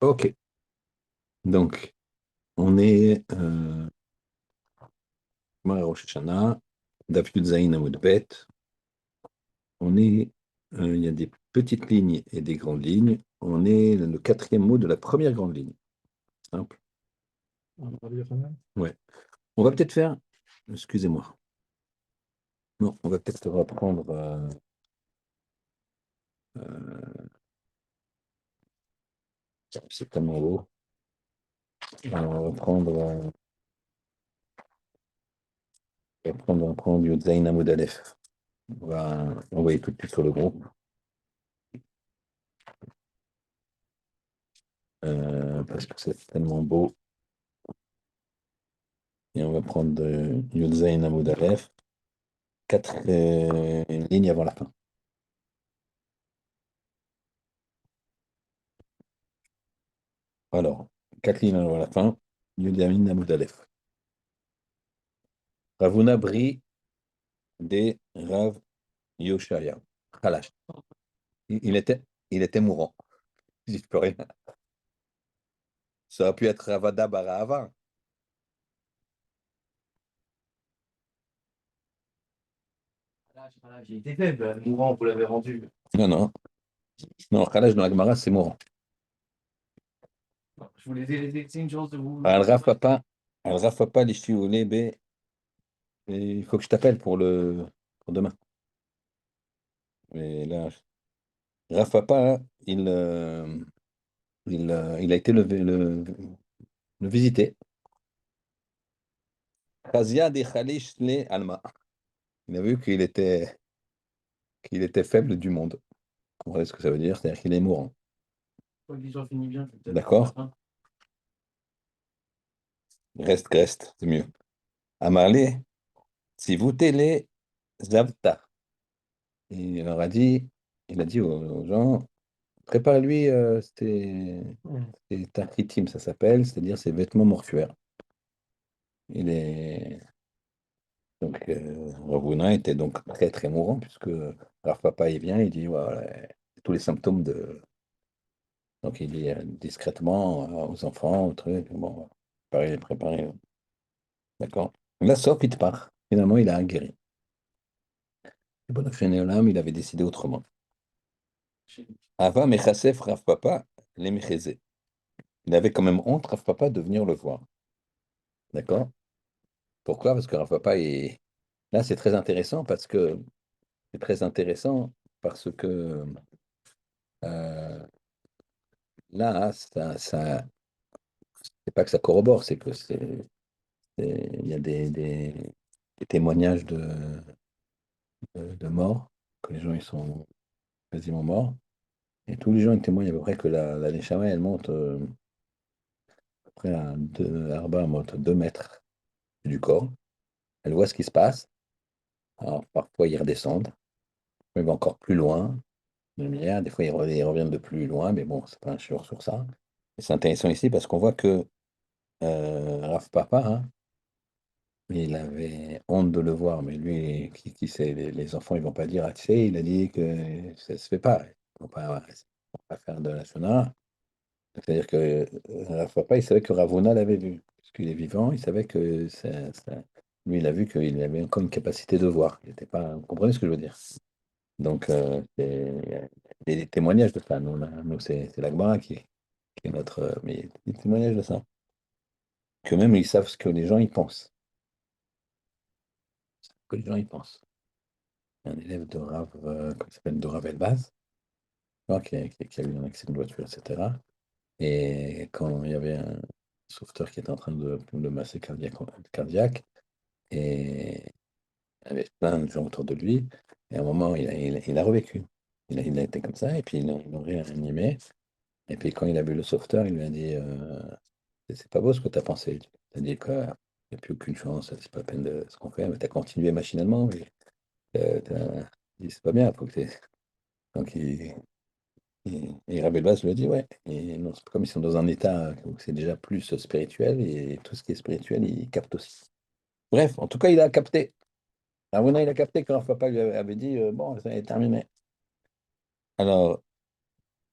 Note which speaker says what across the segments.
Speaker 1: Ok, donc on est Gemara Rosh Hashanah, Daf Yud Zayin Amud Bet. On est, il y a des petites lignes et des grandes lignes. On est le quatrième mot de la première grande ligne. Simple. Ouais. On va peut-être faire, excusez-moi. Non, on va peut-être reprendre. C'est tellement beau. On va prendre Yud Zayin Amud Aleph. On va envoyer tout de suite sur le groupe parce que c'est tellement beau. Et on va prendre Yud Zayin Amud Aleph. Quatre lignes avant la fin. Alors, quatre lignes avant la fin. Yud Yamin Amud Aleph. Ravuna Bri de Rav Yoshaya. Khalash. Il était mourant. Je peux rien. Ça aurait pu être Ravada Barahava.
Speaker 2: J'ai été faible, mourant, vous l'avez rendu.
Speaker 1: Non, non. Non, Khalash dans la Gemara, c'est mourant.
Speaker 2: Je vous les ai laissé une chance de vous.
Speaker 1: Al Rav Papa, Al Rav Papa, l'Ishti Olé, B. Il faut que je t'appelle pour demain. Mais là, Rav Papa, hein, il a été le visiter. Khazia de Khalish le Alma. Il a vu qu'il était faible du monde. Vous comprenez ce que ça veut dire? C'est-à-dire qu'il est mourant.
Speaker 2: Quand l'histoire finit bien, je vais peut-être
Speaker 1: D'accord?
Speaker 2: hein.
Speaker 1: Reste, c'est mieux. Amarle, si vous télé, Zavta. Il leur a dit, il a dit aux gens, préparez-lui, c'est tachitim, ça s'appelle, c'est-à-dire ses vêtements mortuaires. Il est donc Ravuna était donc très très mourant puisque Rav Papa il vient, il dit voilà tous les symptômes de donc il dit discrètement aux enfants, au truc, bon, préparez, d'accord. Là, sauf il part. Finalement, il a guéri. Et bon, Olam, il avait décidé autrement. Ava Mechasef Rav Papa, les Mechezé. Il avait quand même honte, Rav Papa, de venir le voir. D'accord? Pourquoi? Parce que Rav Papa est. Là, c'est très intéressant parce que c'est très intéressant parce que euh, là, c'est pas que ça corrobore, c'est que il y a des témoignages de morts, que les gens ils sont quasiment morts. Et tous les gens ils témoignent à peu près que la Neshama, elle monte à peu près à 2, Arba monte 2 mètres du corps. Elle voit ce qui se passe. Alors, parfois, ils redescendent, même encore plus loin, de lumière. Des fois, ils reviennent de plus loin, mais bon, c'est pas un sur ça. Et c'est intéressant ici parce qu'on voit que Raph Papa, hein, il avait honte de le voir, mais lui, qui sait, les enfants, ils vont pas dire, ah, tu sais, il a dit que ça se fait pas. Ils vont pas faire de la Shona. C'est-à-dire que Raph Papa, il savait que Ravuna l'avait vu. Puisqu'il est vivant, il savait que lui, il a vu qu'il avait encore une capacité de voir. Il était pas. Vous comprenez ce que je veux dire? Donc, il y a des témoignages de ça. Nous, c'est l'Agmara qui est notre. Mais il y a des témoignages de ça. Que même ils savent ce que les gens y pensent. Ce que les gens y pensent. Un élève de Rav, comment il s'appelle, de Rav Elbaz, qui a eu un accident de voiture, etc. Et quand il y avait un sauveteur qui était en train de masser cardiaque, et il y avait plein de gens autour de lui, et à un moment, il a revécu. Il a été comme ça, et puis ils l'ont réanimé. Et puis quand il a vu le sauveteur, il lui a dit c'est pas beau ce que tu as pensé. Tu as dit qu'il n'y a plus aucune chance, c'est pas la peine de ce qu'on fait, mais tu as continué machinalement. Il dit c'est pas bien, faut que Donc et Rabbi Elbaz lui a dit ouais. Et non, c'est comme ils sont dans un état où c'est déjà plus spirituel, et tout ce qui est spirituel, il capte aussi. Bref, en tout cas, il a capté. Ravuna, il a capté quand leur papa lui avait dit bon, ça est terminé. Alors,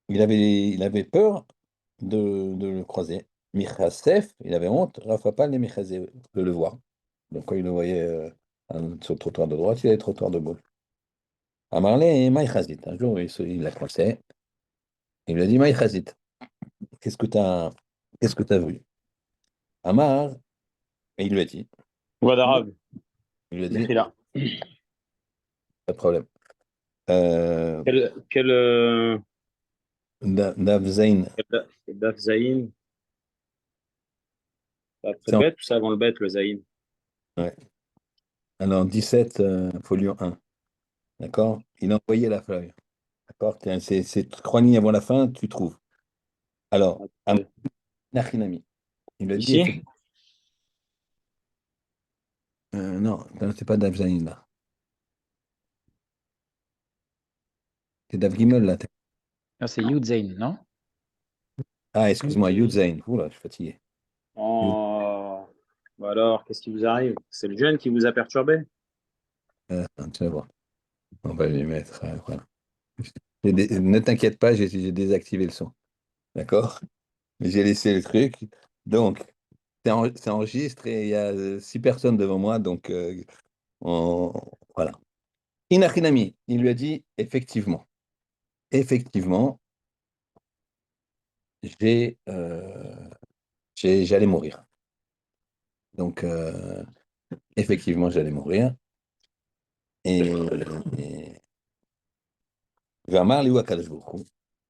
Speaker 1: il avait peur, de le croiser. Michasef, il avait honte, Rafapal et Michasef, de le voir. Donc quand il le voyait sur le trottoir de droite, il allait le trottoir de gauche. Amarle et Maïchazit. Un jour, il l'a croisé. Il lui a dit Maïchazit, qu'est-ce que tu as vu? Amar, et il lui a dit,
Speaker 3: Voix d'arabe.
Speaker 1: il lui a dit,
Speaker 3: Mechila.
Speaker 1: pas de problème. Euh,
Speaker 3: Quel
Speaker 1: Davzain,
Speaker 3: daf zaïn? Après
Speaker 1: c'est
Speaker 3: le bête ou c'est avant le bête, le zaïn?
Speaker 1: ouais. Alors 17, folio 1, d'accord? Il a envoyé la feuille, d'accord? C'est 3 lignes avant la fin, tu trouves. Alors, Amar
Speaker 3: Après.
Speaker 1: Nachinami, il lui a dit,
Speaker 3: Ici?
Speaker 1: non, non, c'est pas Davzain là, c'est Dav Gimel là.
Speaker 4: Ah, c'est Yudzain, non?
Speaker 1: Ah, excuse-moi, Yudzain. Oula, je suis fatigué. Yud-
Speaker 3: Oh. Bah alors, qu'est-ce qui vous arrive? C'est le jeune qui vous a perturbé?
Speaker 1: attends, tu vas voir. On va lui mettre. Voilà. Ne t'inquiète pas, j'ai désactivé le son. D'accord? J'ai laissé le truc. Donc, c'est enregistré et il y a 6 personnes devant moi. Donc, on- voilà. Inachinami, il lui a dit effectivement, j'ai, euh, j'allais mourir. Donc, effectivement, j'allais mourir. Et Vamar lui ou Akadosh Baruch Hu.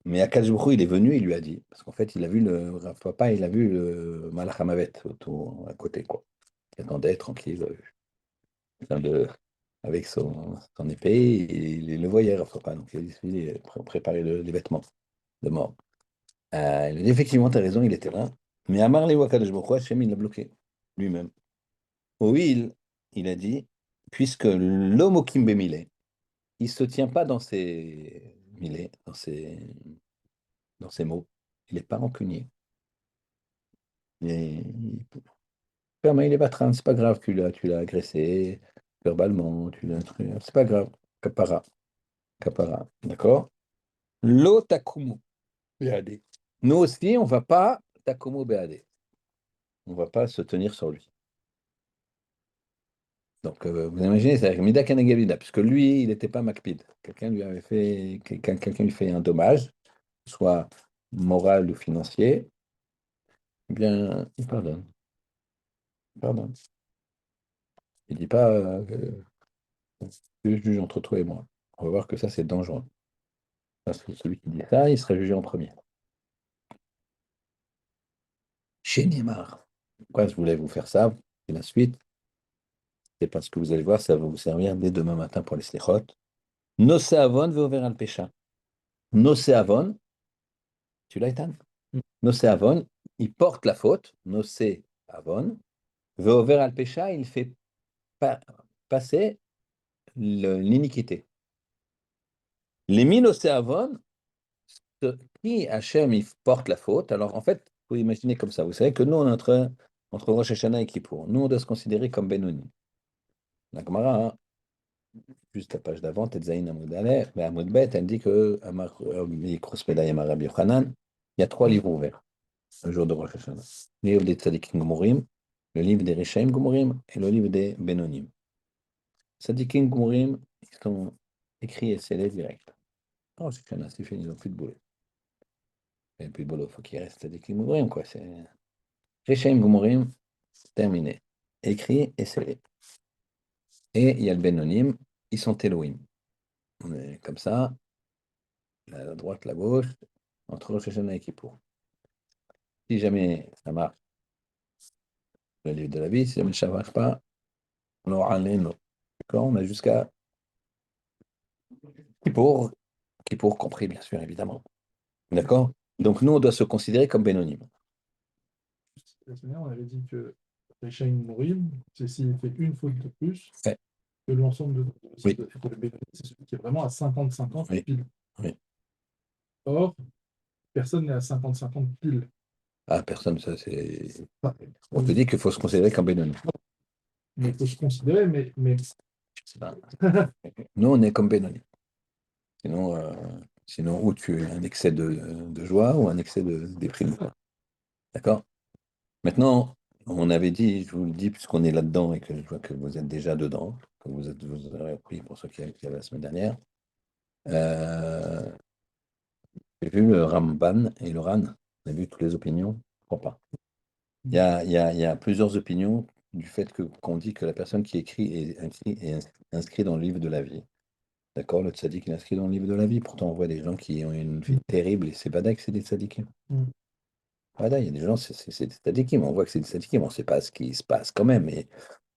Speaker 1: Mais Akadosh Baruch Hu, il est venu, il lui a dit, parce qu'en fait, il a vu Rav Papa, il a vu le Malach Hamavet autour, à côté, quoi. Il attendait tranquille, plein avec son épée, et il le voyait, Rav Papa. Donc, il est préparé les vêtements de mort. Il a dit, effectivement, tu as raison, il était là. Mais Amar lui ou Akadosh Baruch Hu, Hachem, il l'a bloqué, lui-même. Oui, il a dit, puisque l'homme au Kimbemile, il se tient pas dans ses milets, dans ses mots. Il n'est pas rancunier. Il est battra, c'est pas grave que tu l'as agressé verbalement, tu l'as truc, c'est pas grave. Kapara, kapara, d'accord? Lo takumu beade. Nous aussi, on va pas takumu beade. On va pas se tenir sur lui. Donc, vous imaginez, c'est Mida Kanagavida, puisque lui, il n'était pas Macpid. Quelqu'un lui fait un dommage, soit moral ou financier, eh bien, il pardonne. Il pardonne. Il dit pas je juge entre toi et moi. On va voir que ça, c'est dangereux. Parce que celui qui dit ça, il sera jugé en premier. Chez Neymar. Pourquoi je voulais vous faire ça? Et la suite, c'est parce que vous allez voir, ça va vous servir dès demain matin pour les slichot. Nosé avon veover al pesha. Nosé avon, tu l'as, Ethan? Nosé avon, il porte la faute. Nosé avon. Veover al pesha, il fait passer l'iniquité. Les minosé avon, qui Hachem il porte la faute. Alors en fait, il faut imaginer comme ça. Vous savez que nous, entre Rosh Hashanah et Kippour, nous, on doit se considérer comme Benoni. La Gemara, hein, juste la page d'avant, Tetzaïn Amoud Aleph, mais Amoud Bet, elle dit que Rabbi Yochanan, il y a 3 livres ouverts le jour de Rosh Hashanah. Le livre des Tzadikim Gomurim, le livre des Rishaim Gomurim et le livre des Benonim. Tzadikim Gomurim, ils sont écrits et scellés direct. Rosh Hashanah, c'est fini, ils n'ont plus de boulot. Et puis, il faut qu'il reste Tzadikim Gomurim, quoi. Rishaim Gomurim, terminé. Écrit et scellé. Et il y a le Benonim, ils sont Elohim. On est comme ça, la droite, la gauche, entre Rosh Hashanah et Kippour. Si jamais ça marche, le livre de la vie, si jamais ça ne marche pas, on aura un léno. D'accord? On a jusqu'à Kippour, Kippour compris, bien sûr, évidemment. D'accord? Donc nous, on doit se considérer comme Benonim.
Speaker 5: La semaine dernière, on avait dit que Rechaim Mourim, c'est s'il fait une faute de plus
Speaker 1: Ouais.
Speaker 5: que l'ensemble de
Speaker 1: Oui.
Speaker 5: c'est celui qui est vraiment à 50-50
Speaker 1: Oui.
Speaker 5: pile.
Speaker 1: Oui.
Speaker 5: Or, personne n'est à 50-50 pile.
Speaker 1: Ah, personne, ça c'est.
Speaker 5: Enfin,
Speaker 1: On te dit qu'il faut se considérer comme Benonim.
Speaker 5: mais il faut se considérer, mais
Speaker 1: C'est pas- Nous, on est comme Benonim. Sinon, Sinon, ou tu as un excès de joie ou un excès de déprime. D'accord? Maintenant, on avait dit, je vous le dis, puisqu'on est là-dedans et que je vois que vous êtes déjà dedans, que vous avez repris pour ceux qui avaient la semaine dernière. Euh, j'ai vu le Ramban et le Ran. On a vu toutes les opinions? Je crois pas. Il y a plusieurs opinions du fait qu'on dit que la personne qui écrit est inscrit dans le livre de la vie. D'accord? Le tzaddik est inscrit dans le livre de la vie. Pourtant, on voit des gens qui ont une vie terrible et c'est bada que c'est des tzaddikim.
Speaker 5: Mm.
Speaker 1: Bada, il y a des gens, c'est des tzaddikim. On voit que c'est des tzaddikim. On ne sait pas ce qui se passe quand même.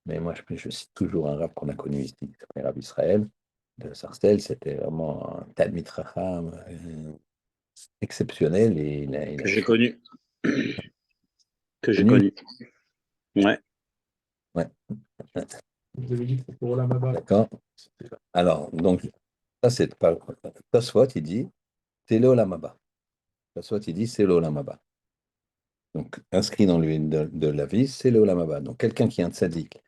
Speaker 1: Mais moi, je cite toujours un rab qu'on a connu ici, qui s'appelle Rab Israël de Sarcelles. C'était vraiment un Talmid Chacham exceptionnel et il a
Speaker 3: Que j'ai
Speaker 1: écrit.
Speaker 3: connu. Que j'ai
Speaker 1: Connu.
Speaker 3: connu. Ouais.
Speaker 1: Ouais.
Speaker 5: Vous avez dit que pour Olam Haba,
Speaker 1: D'accord.
Speaker 5: c'était là.
Speaker 1: Alors, donc, ça, c'est pas. Tosfot, il dit, c'est le Olam Haba. Tosfot, il dit, c'est le Olam Haba. Donc, inscrit dans lui de la vie, c'est le Olam Haba. Donc, quelqu'un qui est un tzaddik,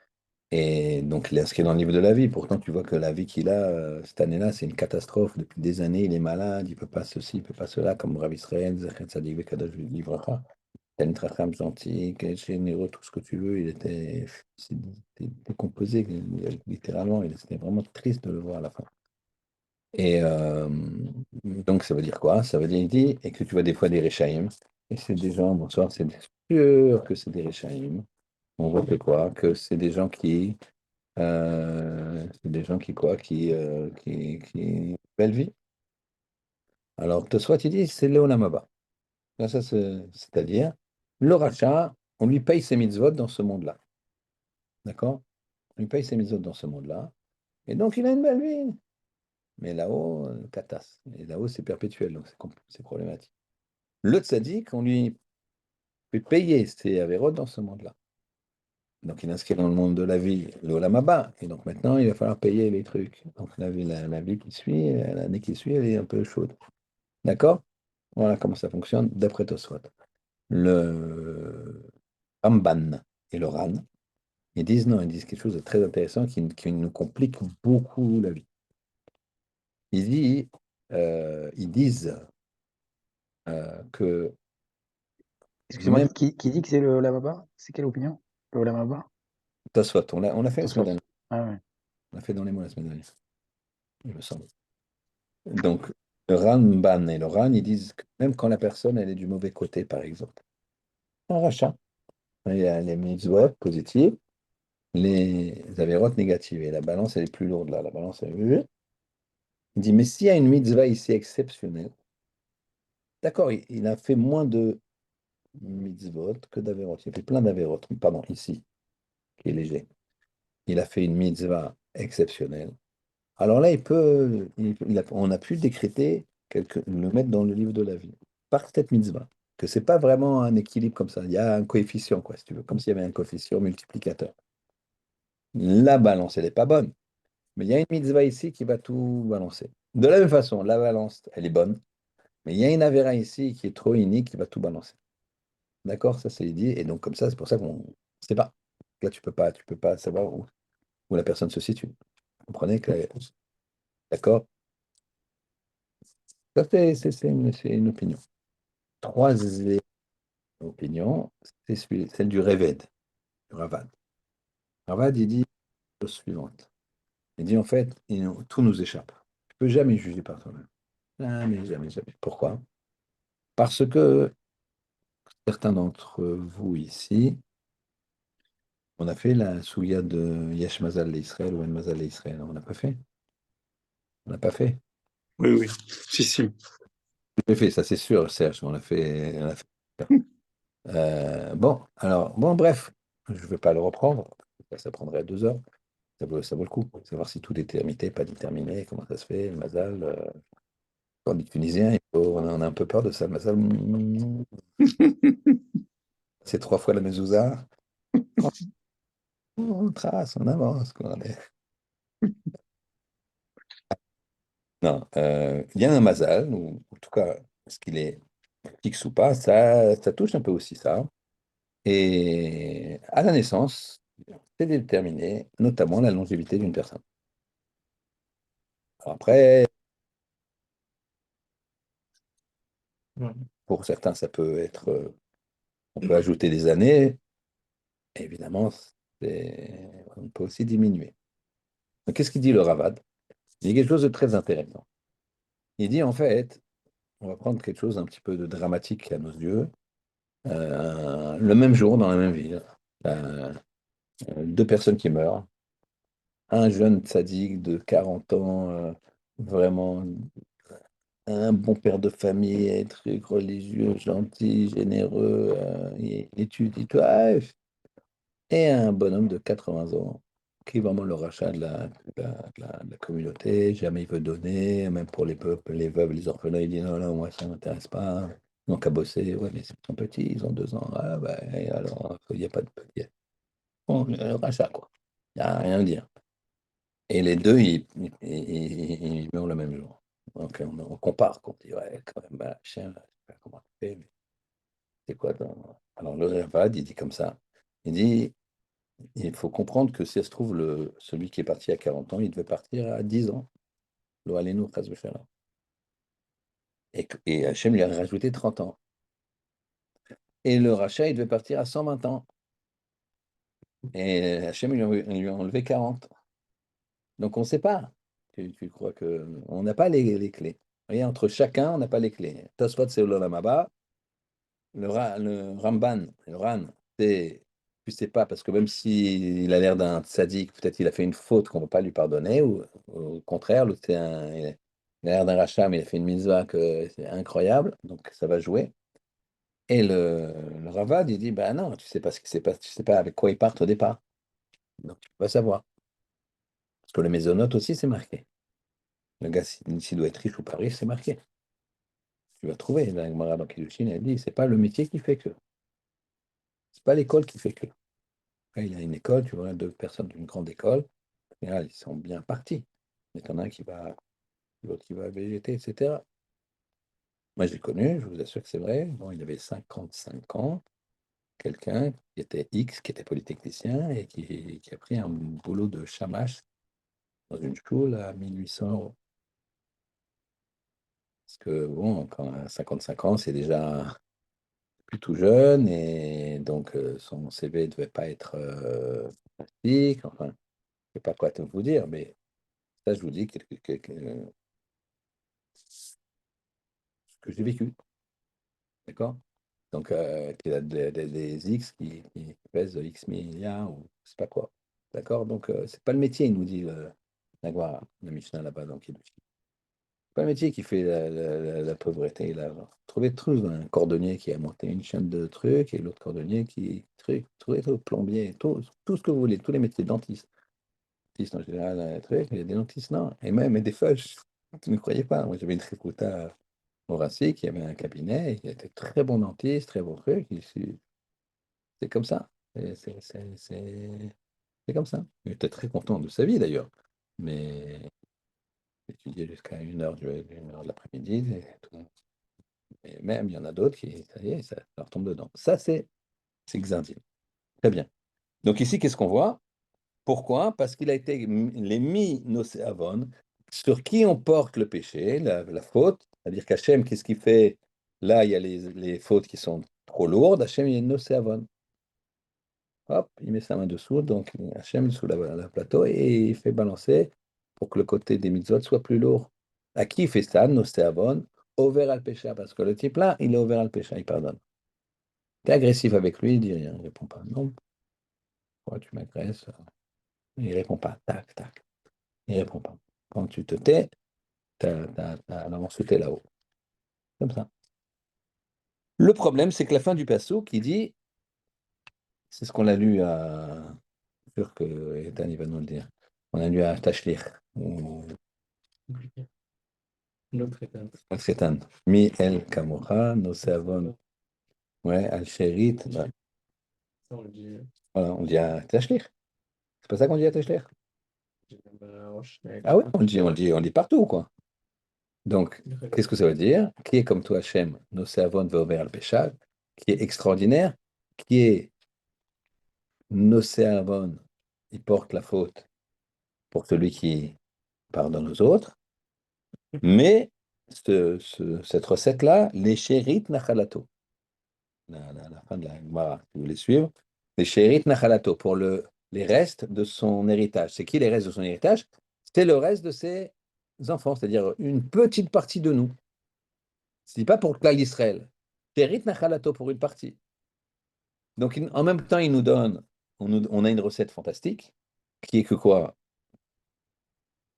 Speaker 1: et donc il est inscrit dans le livre de la vie. Pourtant, tu vois que la vie qu'il a cette année-là, c'est une catastrophe. Depuis des années, il est malade, il ne peut pas ceci, il ne peut pas cela, comme Rav Israël, Zachem Tzadik Vekadosh Livracha. Talmid Chacham gentil, généreux, tout ce que tu veux. Il était décomposé, littéralement. C'était vraiment triste de le voir à la fin. Et donc, ça veut dire quoi? Ça veut dire, il dit, et que tu vois des fois des Réchaïm, et c'est des gens, bonsoir, c'est sûr que c'est des Réchaïm. On voit que quoi? Que c'est des gens qui quoi? Qui belle vie. Alors, soit il dit, c'est Léolam Haba. Ça, c'est-à-dire, le rachat, on lui paye ses mitzvot dans ce monde-là. D'accord? On lui paye ses mitzvot dans ce monde-là. Et donc, il a une belle vie. Mais là-haut, catas. Et là-haut, c'est perpétuel, donc c'est problématique. Le tzaddik, on lui fait payer ses avérotes dans ce monde-là. Donc, il est inscrit dans le monde de la vie, le Olam Haba. Et donc, maintenant, il va falloir payer les trucs. Donc, la vie qui suit, l'année qui suit, elle est un peu chaude. D'accord? Voilà comment ça fonctionne d'après Tosfot. Le Ramban et le Ran, ils disent non, ils disent quelque chose de très intéressant qui nous complique beaucoup la vie. Ils disent que
Speaker 4: Excusez-moi,
Speaker 1: même
Speaker 4: qui dit que c'est le Olam Haba? C'est quelle opinion? Le Olam Haba?
Speaker 1: Tosfot, on l'a fait la semaine
Speaker 4: Tosfot.
Speaker 1: dernière.
Speaker 4: Ah ouais.
Speaker 1: On l'a fait dans les mots la semaine dernière, il me semble. Donc, le Ramban et le Ran, ils disent que même quand la personne elle est du mauvais côté, par exemple, un rachat, il y a les mitzvot positives, les avérotes négatives, et la balance elle est plus lourde là. La balance elle est... Il dit, mais s'il y a une mitzvah ici exceptionnelle, d'accord, il a fait moins de mitzvot que d'avérotes. Il a fait plein d'avérotes, pardon, ici, qui est léger. Il a fait une mitzvah exceptionnelle. Alors là, on a pu décréter, le mettre dans le livre de la vie, par cette mitzvah, que c'est pas vraiment un équilibre comme ça. Il y a un coefficient, quoi, si tu veux, comme s'il y avait un coefficient multiplicateur. La balance, elle n'est pas bonne, mais il y a une mitzvah ici qui va tout balancer. De la même façon, la balance, elle est bonne, mais il y a une avéra ici qui est trop inique qui va tout balancer. D'accord? Ça, c'est dit, et donc comme ça, c'est pour ça qu'on ne sait pas. Là, tu peux pas savoir où la personne se situe. Vous comprenez que, d'accord? Ça, c'est une opinion. Troisième opinion, c'est celle du Réved, du Ravad. Ravad, il dit la chose suivante. Il dit en fait, tout nous échappe. Tu ne peux jamais juger par toi-même. Jamais, jamais, jamais. Pourquoi? Parce que certains d'entre vous ici, on a fait la souya de Yesh Mazal l'Israël ou En Mazal l'Israël. On n'a pas fait. On n'a pas fait.
Speaker 3: Oui, oui. Si, si.
Speaker 1: J'ai fait, ça c'est sûr, Serge. On l'a fait. Bon, alors, bon, bref, je ne vais pas le reprendre. Ça prendrait 2 heures. Ça vaut le coup. Savoir si tout est déterminé, pas déterminé, comment ça se fait, le Mazal. Quand on dit tunisien, on a un peu peur de ça. Le Mazal, c'est 3 fois la mezouza. On trace, on avance, quoi. Non, il y a un Mazal, ou en tout cas, est-ce qu'il est fixe ou pas, ça touche un peu aussi ça. Et à la naissance, c'est déterminé, notamment la longévité d'une personne. Alors après,
Speaker 5: Ouais.
Speaker 1: Pour certains, ça peut être, on peut ajouter des années. Et évidemment, on peut aussi diminuer. Donc, qu'est-ce qu'il dit le Ravad? Il dit quelque chose de très intéressant. Il dit en fait, on va prendre quelque chose un petit peu de dramatique à nos yeux. Le même jour, dans la même ville, deux personnes qui meurent. Un jeune sadique de 40 ans, vraiment un bon père de famille, un truc religieux, gentil, généreux, il étudie tout. Et un bonhomme de 80 ans, qui est vraiment le rachat de la communauté, jamais il veut donner, même pour les peuples, les veuves, les orphelins, il dit non, non, moi ça ne m'intéresse pas. Ils n'ont qu'à bosser, ouais, mais ils sont petits, ils ont 2 ans. Ah, bah, et alors, il n'y a pas de petit. Bon, le rachat, quoi. Il n'y a rien à dire. Et les deux, ils meurent le même jour. Donc on compare, quoi. On dit, ouais, quand même, bah, chien, je sais pas comment tu fais, mais c'est quoi Alors le Ravad, il dit comme ça. Il dit, il faut comprendre que si ça se trouve, celui qui est parti à 40 ans, il devait partir à 10 ans. Lo Aleinu, chas v'shalom. Et Hachem lui a rajouté 30 ans. Et le rachat, il devait partir à 120 ans. Et Hachem lui a enlevé 40. Donc on ne sait pas. Tu crois que on n'a pas les clés. Rien entre chacun, on n'a pas les clés. Tosfot, c'est l'Olam Haba. Le Ramban, le Ran, c'est, tu sais pas, parce que même s'il a l'air d'un sadique, peut-être il a fait une faute qu'on ne va pas lui pardonner, ou au contraire, l'autre, il a l'air d'un rachat, mais il a fait une mitzvah que c'est incroyable, donc ça va jouer. Et le Ravad, il dit, bah non, tu sais pas ce qui s'est passé, tu sais pas avec quoi ils partent au départ. Donc tu peux pas savoir. Parce que le mésonote aussi, c'est marqué. Le gars, s'il doit être riche ou pas riche, c'est marqué. Tu vas trouver, la Gemara dans Kiddushin, elle dit, c'est pas le métier qui fait que. C'est pas l'école qui fait que. Après, il y a une école, tu vois, deux personnes d'une grande école, et là, ils sont bien partis. Mais t'en as un qui va, l'autre qui va végéter, etc. Moi, je l'ai connu, je vous assure que c'est vrai. Bon, il avait 55 ans, quelqu'un qui était X, qui était polytechnicien et qui a pris un boulot de chamash dans une school à 1 800 euros. Parce que, bon, quand à 55 ans, c'est déjà plus tout jeune et donc son CV ne devait pas être pratique. Enfin, je ne sais pas quoi te vous dire, mais ça, je vous dis que j'ai vécu. D'accord? Donc, qu'il a des X qui pèsent X milliards ou je sais pas quoi. D'accord? Donc, c'est pas le métier, il nous dit la Gemara, la Mishnah là-bas dans Kiddush. C'est pas le métier qui fait la pauvreté. Là. Trouvez tous un cordonnier qui a monté une chaîne de trucs et l'autre cordonnier qui trouvez tout, plombier, tout ce que vous voulez, tous les métiers, dentiste. Dentiste en général, truc, il y a des dentistes, non. Et même des fois, tu ne croyais pas. Moi, j'avais une tricouta thoracique, il y avait un cabinet, il était très bon dentiste, très bon truc. C'est comme ça. C'est comme ça. Il était très content de sa vie d'ailleurs. Mais il étudiait jusqu'à 1 heure, 1 heure de l'après-midi. Et même, il y en a d'autres qui, ça y est, ça leur tombe dedans. Ça, c'est Xindil. Très bien. Donc ici, qu'est-ce qu'on voit? Pourquoi? Parce qu'il a été les mi nocéavon, sur qui on porte le péché, la faute. C'est-à-dire qu'Hachem, qu'est-ce qu'il fait? Là, il y a les fautes qui sont trop lourdes. Hachem, il est nocéavon. Hop, il met sa main dessous, donc Hachem sous la plateau, et il fait balancer pour que le côté des mitzvot soit plus lourd. À qui il fait ça? Nocéavon, over al pécha, parce que le type là, il est over al pécha, il pardonne. T'es agressif avec lui, il dit rien, il répond pas. Non, pourquoi tu m'agresses? Il répond pas. Tac, tac. Il répond pas. Quand tu te tais, t'as l'avance t'es là-haut. Comme ça. Le problème, c'est que la fin du passo qui dit, c'est ce qu'on a lu à. Je suis sûr que Ethan, il va nous le dire. On a lu à Tashlich. Ou
Speaker 2: Compliqué. L'autre est un.
Speaker 1: Al-Khetan. Mi el Kamocha, no savon. Ouais, Al-Sherit. Bah,
Speaker 2: Ça, on le dit.
Speaker 1: voilà, on dit à Tashlich. C'est pas ça qu'on dit à Tashlich?
Speaker 2: Roche,
Speaker 1: Ah oui, on le dit partout, quoi. Donc, qu'est-ce que ça veut dire? Qui est comme toi, Hachem, no savon ve'over al-Peshach, qui est extraordinaire, qui est Nocéavon, il porte la faute pour celui qui pardonne aux autres, mais cette recette-là, les shérit nachalato. La fin de la Gemara, si vous voulez suivre. Les shérit nachalato, pour les restes de son héritage. C'est qui les restes de son héritage? C'est le reste de ses enfants, c'est-à-dire une petite partie de nous. Ce n'est pas pour le clan d'Israël. Shérit nachalato pour une partie. Donc, en même temps, il nous donne, on a une recette fantastique, qui est que quoi?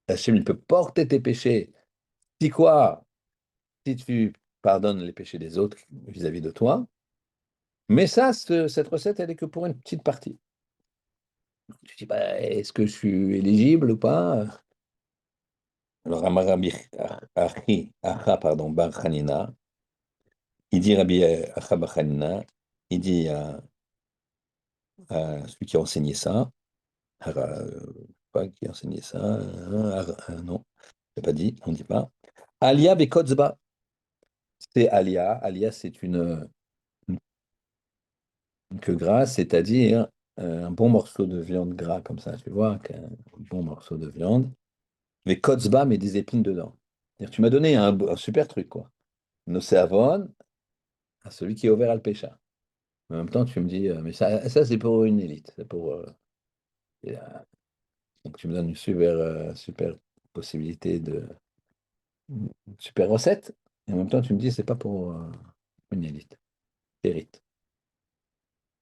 Speaker 1: Hachem, il peut porter tes péchés. Si quoi? Si tu pardonnes les péchés des autres vis-à-vis de toi. Mais ça, cette recette, elle est que pour une petite partie. Tu dis, bah, est-ce que je suis éligible ou pas? Alors, Amarabi Acha, pardon, Bar Hanina, il dit Rabbi Acha Bar Hanina, il dit à celui qui a enseigné ça, pas qui a enseigné ça, non, je n'ai pas dit, on ne dit pas. Alia Bekotzba, c'est Alia. Alia, c'est une queue grasse, c'est-à-dire un bon morceau de viande gras comme ça, tu vois, un bon morceau de viande. Mais kotzba, mais des épines dedans. C'est-à-dire, tu m'as donné un super truc, quoi. Nocéavon, à celui qui est ouvert à le pécha. En même temps, tu me dis, mais ça c'est pour une élite. C'est pour, et, donc, tu me donnes une super possibilité une super recette. Et en même temps, tu me dis, c'est pas pour une élite. Élite.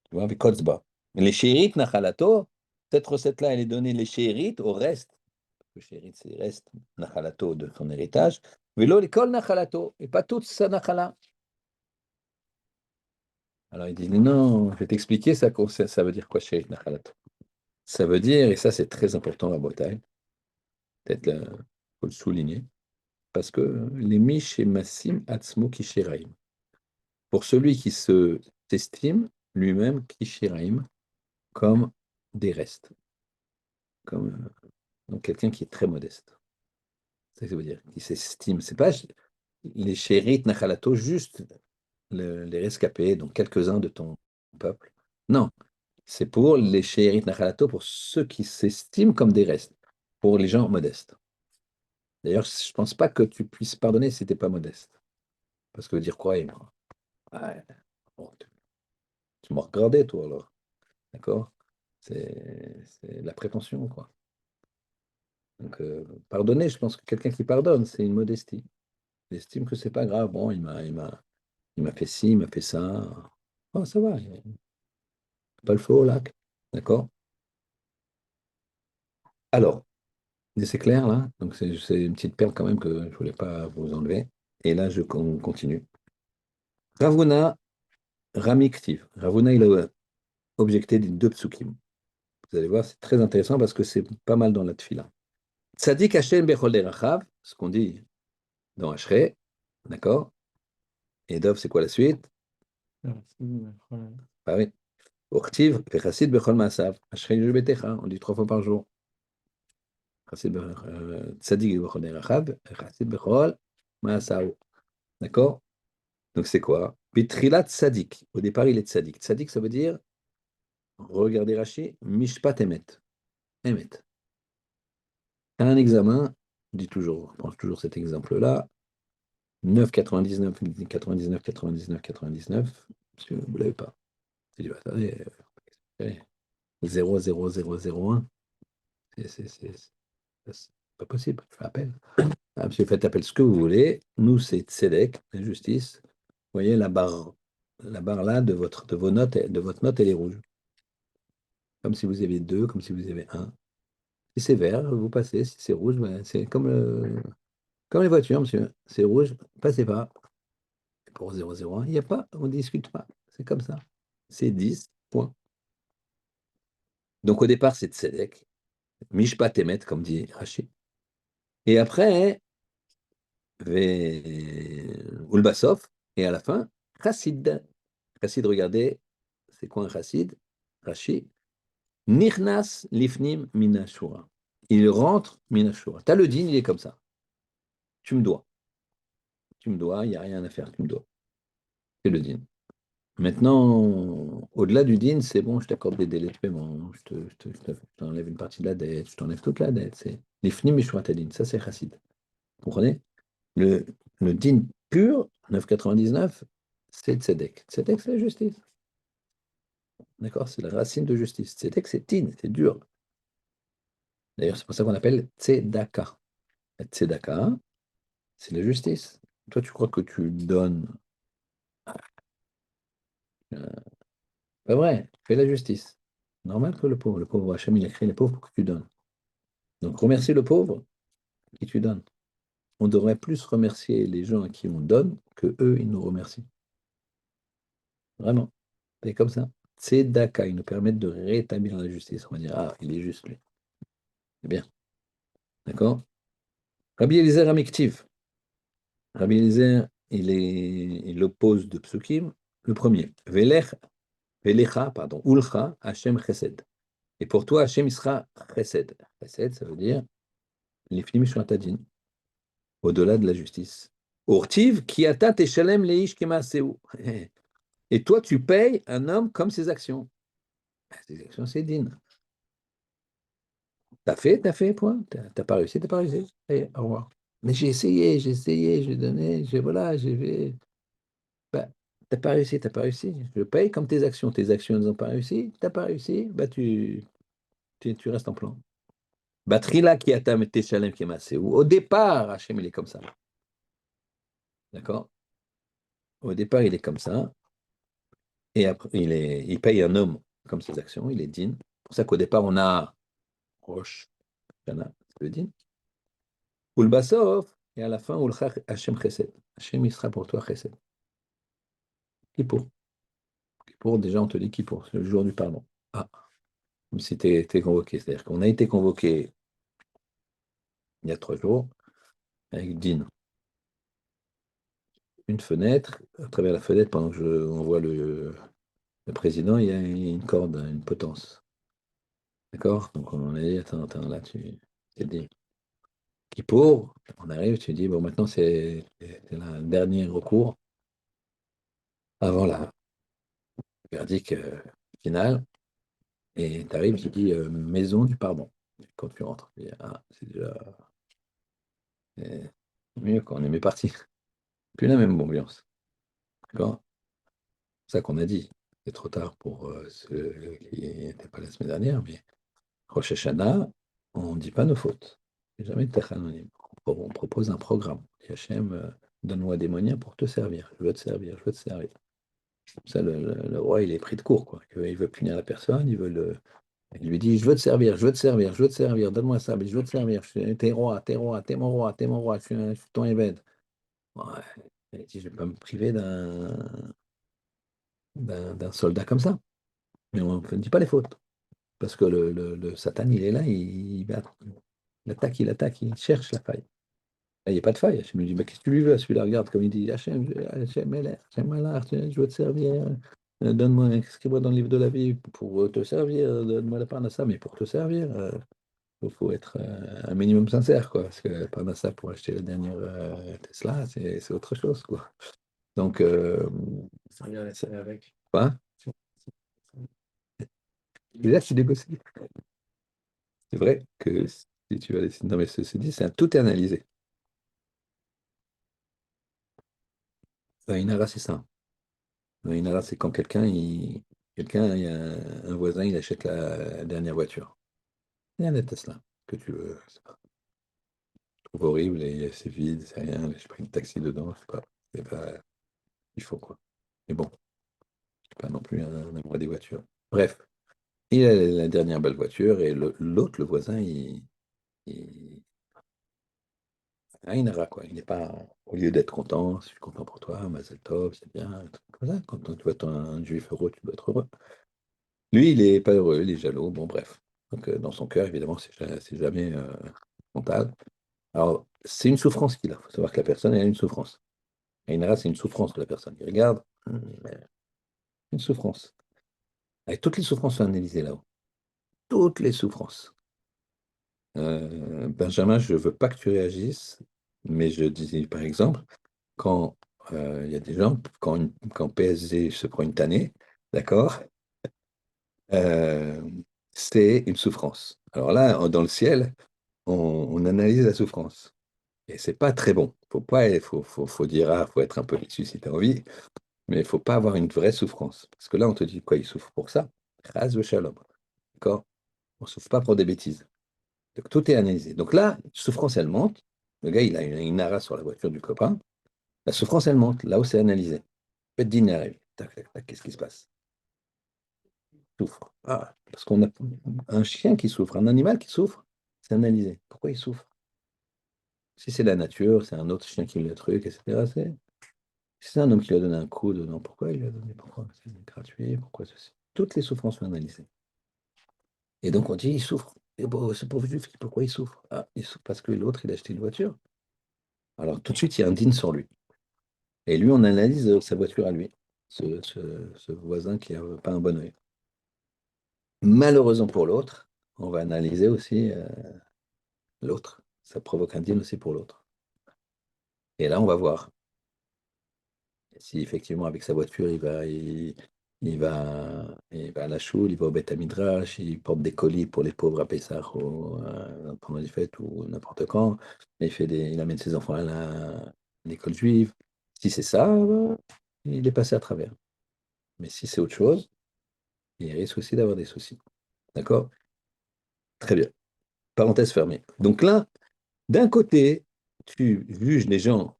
Speaker 1: Tu vois, avec kotzba. Mais les shérites, nachalato, cette recette-là, elle est donnée les shérites au reste. Le chérit, c'est reste nachalato de son héritage. Vélo, l'école nachalato, et pas toute sa nachala. Alors il dit, non, je vais t'expliquer, ça veut dire quoi, chérit nachalato? Ça veut dire, et ça c'est très important à Botaï, peut-être il faut le souligner, parce que les mish et massim atzmo kishiraim. Pour celui qui s'estime lui-même kishiraim comme des restes, comme donc quelqu'un qui est très modeste. C'est ce que ça veut dire, qui s'estime. C'est pas les chérit nachalato, juste les rescapés, donc quelques-uns de ton peuple. Non, c'est pour les chérit nachalato, pour ceux qui s'estiment comme des restes, pour les gens modestes. D'ailleurs, je ne pense pas que tu puisses pardonner si tu n'es pas modeste. Parce que dire quoi, ouais, bon, tu m'as regardé, toi, alors. D'accord? C'est la prétention, quoi. Donc, pardonner, je pense que quelqu'un qui pardonne, c'est une modestie. Il estime que c'est pas grave. Bon, il m'a fait ci, il m'a fait ça. Oh, ça va, pas le feu au lac. D'accord? Alors, c'est clair là? Donc, c'est une petite perle quand même que je ne voulais pas vous enlever. Et là, je continue. Ravuna Ramiktiv. Ravuna, il a objecté des deux psukim. Vous allez voir, c'est très intéressant parce que c'est pas mal dans la tfila. Tzadik Hashem Bechol Derachav, ce qu'on dit dans Ashrei, d'accord? Et Dov, c'est quoi la suite? Ah oui. Ortiv, Chassid Bechol Maasav, Ashrei Jubetecha, on dit 3 fois par jour. Tzadik Bechol Derachav, Chassid Bechol Maasav. D'accord? Donc c'est quoi? Bitrilat Tzadik. Au départ, il est Tzadik. Tzadik, ça veut dire, regardez Rashi, Mishpat Emet. Emet. Un examen, je dis toujours, je prends toujours cet exemple-là, 9,99, 99, 99, 99, si vous ne l'avez pas. Je dis, bah, attendez, 0,0001, c'est pas possible, je l'appelle. Ah, monsieur, faites appel ce que vous voulez. Nous, c'est Tzedek, la justice. Vous voyez la barre là de vos notes, de votre note, elle est rouge. Comme si vous aviez 2, comme si vous avez 1. Si c'est vert, vous passez. Si c'est rouge, ouais, c'est comme les voitures, monsieur. C'est rouge, passez pas. Pour 0,01, il n'y a pas, on ne discute pas. C'est comme ça. C'est 10 points. Donc au départ, c'est Tzedek. Mishpat Emet, comme dit Rachid. Et après, Ulbasov. Et à la fin, Chassid. Chassid, regardez, c'est quoi un Chassid? Rachid. Nirnas lifnim minashura. Il rentre minashura. T'as le din, il est comme ça. Tu me dois. Tu me dois, il n'y a rien à faire, tu me dois. C'est le din. Maintenant, au-delà du din, c'est bon, je t'accorde des délais de paiement, je t'enlève une partie de la dette, je t'enlève toute la dette. C'est l'ifnim mishurat hadin, ça c'est chassid. Vous comprenez? Le, le din pur, 9,99, c'est tzedek. Tzedek, c'est la justice. D'accord? C'est la racine de justice. Tzedek, c'est din, c'est dur. D'ailleurs, c'est pour ça qu'on appelle tzedaka. La tzedaka, c'est la justice. Toi, tu crois que tu donnes. euh, Pas vrai, fais la justice. Normal que le pauvre Hachem, il a créé les pauvres pour que tu donnes. Donc, remercie le pauvre qui tu donnes. On devrait plus remercier les gens à qui on donne que eux, ils nous remercient. Vraiment. C'est comme ça. Tzedaka, ils nous permettent de rétablir la justice. On va dire, ah, il est juste, lui. C'est bien. D'accord? Rabbi Eliezer Amiktiv. Rabbi Eliezer, il oppose de psukim. Le premier, Velecha, pardon, Ulcha, Hashem Chesed. Et pour toi, Hashem, il sera Chesed. Chesed, ça veut dire les finim tadin, au-delà de la justice. Urtiv, ki ata teshalem leish kemaaseu. Et toi, tu payes un homme comme ses actions. Ses actions, c'est din. T'as fait, point. T'as pas réussi, t'as pas réussi. Allez, au revoir. Mais j'ai donné, voilà, j'ai fait. Bah, t'as pas réussi, t'as pas réussi. Je paye comme tes actions. Tes actions, elles n'ont pas réussi. T'as pas réussi, bah tu restes en plan. Batrila qui a tes chalem qui est massé. Au départ, Hachem, il est comme ça. D'accord? Au départ, il est comme ça. Et après, il paye un homme comme ses actions. Il est digne. C'est pour ça qu'au départ, on a Roche, Shana, c'est le digne. Ou le Bassof, et à la fin, ou le Hachem Chesed. Hachem, il sera pour toi Chesed. Kippour. Kippour, déjà, on te dit Kippour, c'est le jour du pardon. Ah, comme si tu es convoqué. C'est-à-dire qu'on a été convoqué il y a 3 jours avec Din. Une fenêtre, à travers la fenêtre, pendant que on voit le président, il y a une corde, une potence. D'accord? Donc on a dit, attends, là, tu dit. Kippour, on arrive, tu dis, bon, maintenant c'est le dernier recours avant la verdict final. Et tu arrives, tu dis maison du pardon. Quand tu rentres, tu dis, ah, c'est déjà mieux quand on est mieux parti. Plus la même ambiance. D'accord? C'est ça qu'on a dit. C'est trop tard pour ceux qui n'étaient pas la semaine dernière, mais Rosh Hashanah, on ne dit pas nos fautes. C'est jamais de anonyme. On propose un programme. Et Hachem, donne-moi des moyens pour te servir. Je veux te servir, je veux te servir. Ça, le roi, il est pris de court, quoi. Il veut punir la personne, il lui dit, je veux te servir, je veux te servir, je veux te servir, donne-moi ça, mais je veux te servir. T'es roi, t'es roi, t'es mon roi, t'es mon roi, je suis ton évêque. Ouais. Il dit, je ne vais pas me priver d'un soldat comme ça. Mais on ne dit pas les fautes. Parce que le Satan, il est là, il attaque, il cherche la faille. Là, il n'y a pas de faille. Hachem lui dit, mais qu'est-ce que tu lui veux? Celui-là, regarde comme il dit, Hachem est là, Hachem est là, je veux te servir. Donne-moi, inscris-moi dans le livre de la vie pour te servir. Donne-moi la parnassa, mais pour te servir, il faut être un minimum sincère, quoi. Parce que parnassa, pour acheter la dernière Tesla, c'est autre chose, quoi. Donc,
Speaker 2: Ça vient laisser avec.
Speaker 1: quoi? Et là, tu négocies. C'est vrai que si tu vas laisser. Non, mais ceci dit, tout est analysé. Inara, c'est ça. Inara, c'est quand il y a un voisin, il achète la dernière voiture. Il y a une Tesla que tu veux. C'est pas, je trouve horrible et c'est vide, c'est rien. J'ai pris un taxi dedans, je sais pas. C'est pas. Il faut quoi. Mais bon, je suis pas non plus un amoureux des voitures. Bref, il a la dernière belle voiture et l'autre, le voisin, il, Aïnara, quoi. Il n'est pas, au lieu d'être content, je suis content pour toi, Mazel Tov, c'est bien, un truc comme ça. Quand tu vois un juif heureux, tu dois être heureux. Lui, il n'est pas heureux, il est jaloux, bon, bref. Donc, dans son cœur, évidemment, c'est jamais frontal. Alors, c'est une souffrance qu'il a. Il faut savoir que la personne, elle a une souffrance. Aïnara, c'est une souffrance que la personne. Il regarde, une souffrance. Avec toutes les souffrances sont analysées là-haut. Toutes les souffrances. Benjamin, je ne veux pas que tu réagisses, mais je disais, par exemple, quand il y a des gens, quand PSG se prend une tannée, d'accord, euh, c'est une souffrance. Alors là, dans le ciel, on analyse la souffrance. Et c'est pas très bon. Faut dire, ah, faut être un peu déçu si tu as envie, mais il faut pas avoir une vraie souffrance. Parce que là, on te dit quoi, il souffre pour ça? Ras ve shalom. D'accord? On souffre pas pour des bêtises. Donc tout est analysé. Donc là, souffrance, elle monte. Le gars, il a une ara sur la voiture du copain. La souffrance, elle monte, là où c'est analysé. Fait dîner arrive. Tac, tac, tac, qu'est-ce qui se passe? Souffre. Ah, parce qu'on a un chien qui souffre, un animal qui souffre, c'est analysé. Pourquoi il souffre? Si c'est la nature, c'est un autre chien qui le truc, etc. Si c'est un homme qui lui a donné un coup dedans. Pourquoi il lui a donné? Pourquoi c'est gratuit? Pourquoi ceci? Toutes les souffrances sont analysées. Et donc on dit, il souffre. Et bon, ce pauvre juif, pourquoi il souffre? Ah, il souffre parce que l'autre, il a acheté une voiture. Alors tout de suite, il y a un din sur lui. Et lui, on analyse sa voiture à lui, ce voisin qui n'a pas un bon œil. Malheureusement pour l'autre, on va analyser aussi l'autre. Ça provoque un din aussi pour l'autre. Et là, on va voir si effectivement avec sa voiture, il va à la choule, il va au Beth Midrash, il porte des colis pour les pauvres à Pessah pendant les fêtes ou n'importe quand. Il amène ses enfants à l'école juive. Si c'est ça, il est passé à travers. Mais si c'est autre chose, il risque aussi d'avoir des soucis. D'accord? Très bien. Parenthèse fermée. Donc là, d'un côté, tu juges les gens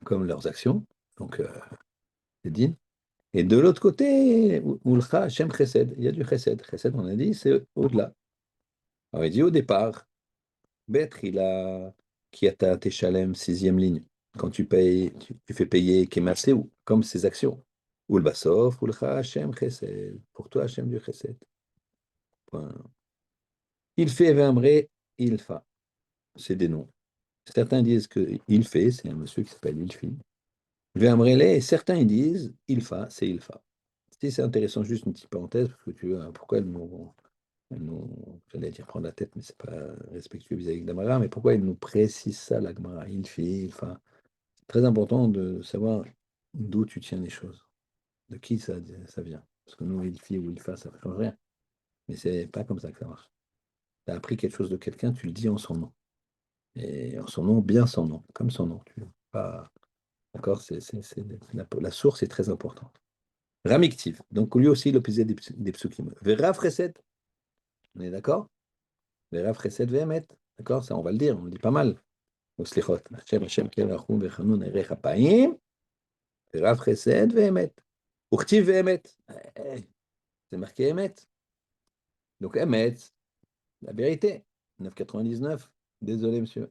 Speaker 1: comme leurs actions, donc c'est din. Et de l'autre côté, Ulcha Hashem Chesed, il y a du Chesed. Chesed, on a dit, c'est au-delà. Alors il dit au départ, Betr, il a Kiata Teshalem, sixième ligne. Quand tu payes, tu fais payer Kemassé ou comme ses actions. Ou le Bassof, Ulcha Hashem Chesed. Pour toi, Hashem du Chesed. Point. Il fait Vemré, il fa. C'est des noms. Certains disent que il fait, c'est un monsieur qui s'appelle Ilfi. Vemrele, et certains ils disent il fa, c'est il fa. Si c'est intéressant, juste une petite parenthèse, parce que tu vois, pourquoi j'allais dire prendre la tête, mais c'est pas respectueux vis-à-vis de la Gemara, mais pourquoi ils nous précisent ça, la Gemara, il fait, il fa. C'est très important de savoir d'où tu tiens les choses, de qui ça vient. Parce que nous, il fait ou il fa, ça ne change rien. Mais c'est pas comme ça que ça marche. Tu as appris quelque chose de quelqu'un, tu le dis en son nom. Et en son nom, bien son nom, comme son nom. Tu pas, d'accord, la source est très importante. Ramiktiv. Donc lui aussi, il opposait des psukim. Verav Chesed. On est d'accord? Verav Chesed Vehemet. D'accord? Ça, on va le dire. On le dit pas mal. Au Slichot. Hashem, Hashem, Kel Rachum, Vechanun, Erech Apayim. Verav Chesed Vehemet. Uchtiv Vehemet. C'est marqué Emet. Donc Emet, la vérité. 9,99. Désolé, monsieur.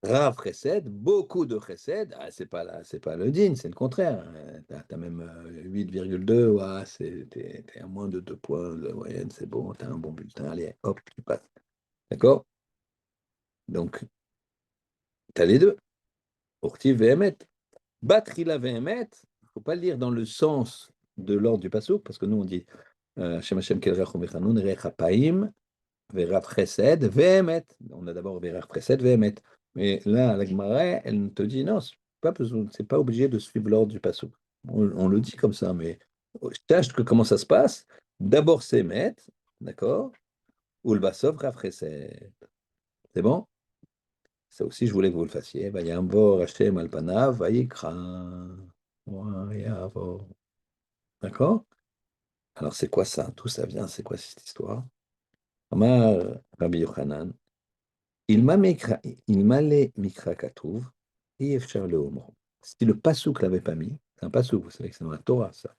Speaker 1: Rav Chesed, beaucoup de Chesed, c'est pas le din, c'est le contraire. Tu as même 8,2, ouais, t'es à moins de 2 points de moyenne, c'est bon, tu as un bon bulletin, allez, hop, tu passes. D'accord? Donc, tu as les deux. Urtiv Vehemet. Batrila Vehemet, il ne faut pas le lire dans le sens de l'ordre du passouk, parce que nous on dit Hashem Hashem Kel Rachum Echanun, Erech Apayim, Verav Chesed, Vehemet. On a d'abord Verav Chesed, Vehemet. Mais là, la Gemara, elle te dit non, c'est pas obligé de suivre l'ordre du passage. On le dit comme ça, mais sache que comment ça se passe. D'abord, c'est Met, d'accord? Ou le Basov, Rav Chesed. C'est bon? Ça aussi, je voulais que vous le fassiez. Vayamvor Hashem Alpanav, Vayikra. Vayavor. D'accord? Alors, c'est quoi ça? D'où ça vient? C'est quoi cette histoire? Amar Rabbi Yochanan. Il m'allait mikra katouv, et efshar le omro. Si le pasouk l'avait pas mis, c'est un pasouk, vous savez que c'est dans la Torah, ça.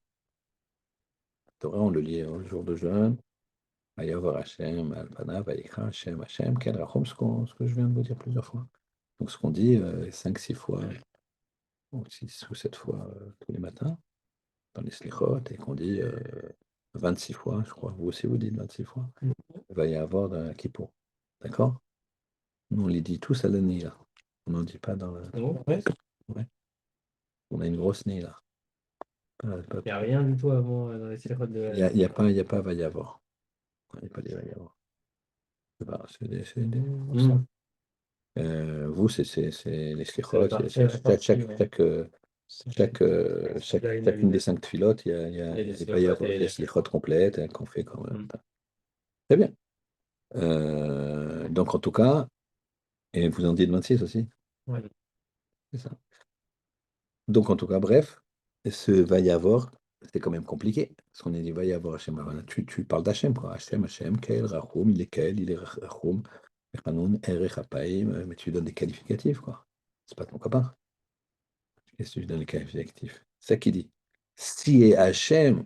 Speaker 1: La Torah, on le lit au jour de jeûne. Vayavar Hashem, Alpana, Vayikra Hashem, Hashem, Ken Rachum, ce que je viens de vous dire plusieurs fois. Donc, ce qu'on dit 5-6 fois, ou 6 ou 7 fois tous les matins, dans les slichot, et qu'on dit 26 fois, je crois. Vous aussi, vous dites 26 fois. Il va y avoir dans Kippour. D'accord? Nous, on les dit tous à l'année, là. On n'en dit pas dans la.
Speaker 2: Ouais.
Speaker 1: Ouais. On a une grosse nez là.
Speaker 2: Il n'y a rien du tout avant dans les séries de.
Speaker 1: Il y a pas va y avoir. Il n'y a pas des va y avoir.
Speaker 2: Mm.
Speaker 1: Vous, c'est les slichot.
Speaker 2: parfait,
Speaker 1: Chacune des 5 filotes, il va y avoir des slichot complètes qu'on fait quand même. Très bien. Donc, en tout cas, Et vous en dites 26 aussi,
Speaker 2: Ouais.
Speaker 1: c'est ça. Donc, en tout cas, bref, ce va y avoir, c'est quand même compliqué. Parce qu'on a dit, va y avoir Hachem. Alors là, tu parles d'Hachem, quoi. Hachem, Hachem, Kel, Rachum, il est Rachum, Echanoun, Erech Hapaim, mais tu donnes des qualificatifs, quoi. C'est pas ton copain. Qu'est-ce que tu donnes des qualificatifs? C'est ça qui dit. Si Hachem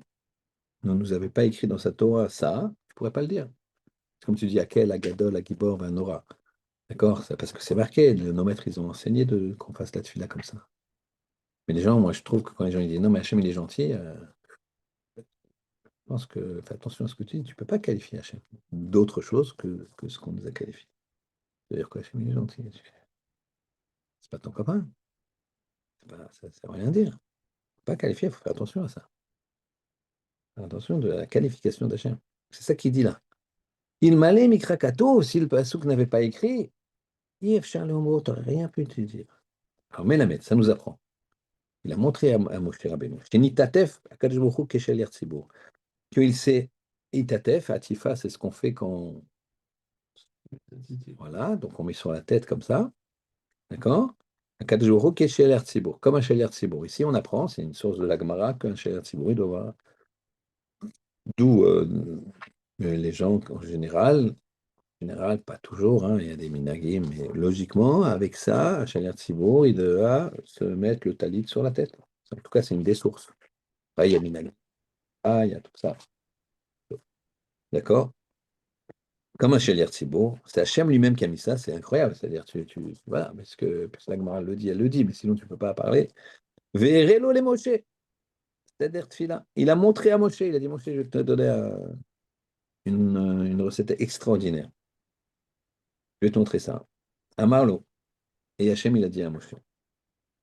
Speaker 1: ne nous avait pas écrit dans sa Torah ça, tu pourrais pas le dire. C'est comme tu dis, Akel, Agadol, Agibor, Vanora. D'accord? C'est parce que c'est marqué. Nos maîtres, ils ont enseigné qu'on fasse la tefila comme ça. Mais les gens, moi, je trouve que quand les gens ils disent non, mais Hachem, il est gentil, je pense que fais attention à ce que tu dis. Tu peux pas qualifier Hachem d'autre chose que ce qu'on nous a qualifié. C'est-à-dire que Hachem, il est gentil. C'est pas ton copain. Ça ne veut rien dire. Faut pas qualifier, il faut faire attention à ça. Faire attention de la qualification d'Hachem. C'est ça qu'il dit là. Il m'allait mikrakato, si le pasouk n'avait pas écrit, Yves Charles Homo, tu n'aurais rien pu te dire. Alors, Mélamed, ça nous apprend. Il a montré à Moshe Rabbeinu, Shenitatef, Akadosh Baruch Hu Keshel Yertzibour, qu'il sait, Itatef, Atifa, c'est ce qu'on fait quand. Voilà, donc on met sur la tête comme ça, d'accord? Akadosh Baruch Hu Keshel Yertzibour, comme un Shel Yertzibour. Ici, on apprend, c'est une source de la Gemara, qu'un Shel Yertzibour, il doit avoir. D'où les gens, en général, pas toujours, hein, il y a des minagim, mais logiquement, avec ça, un Shel Yertzibour, il doit se mettre le talit sur la tête. En tout cas, c'est une des sources. Après, il y a minagim, il y a tout ça. D'accord? Comme un Sheliach Tzibour, c'est Hachem lui-même qui a mis ça, c'est incroyable. C'est-à-dire, voilà, parce que la Gemara le dit, elle le dit, mais sinon tu ne peux pas parler. Ve'erelo le Moshe, c'est-à-dire Tfila. Il a montré à Moshe, il a dit Moshe, je vais te donner une recette extraordinaire. Je vais te montrer ça. Amarlo. Et Hachem, il a dit à Moshe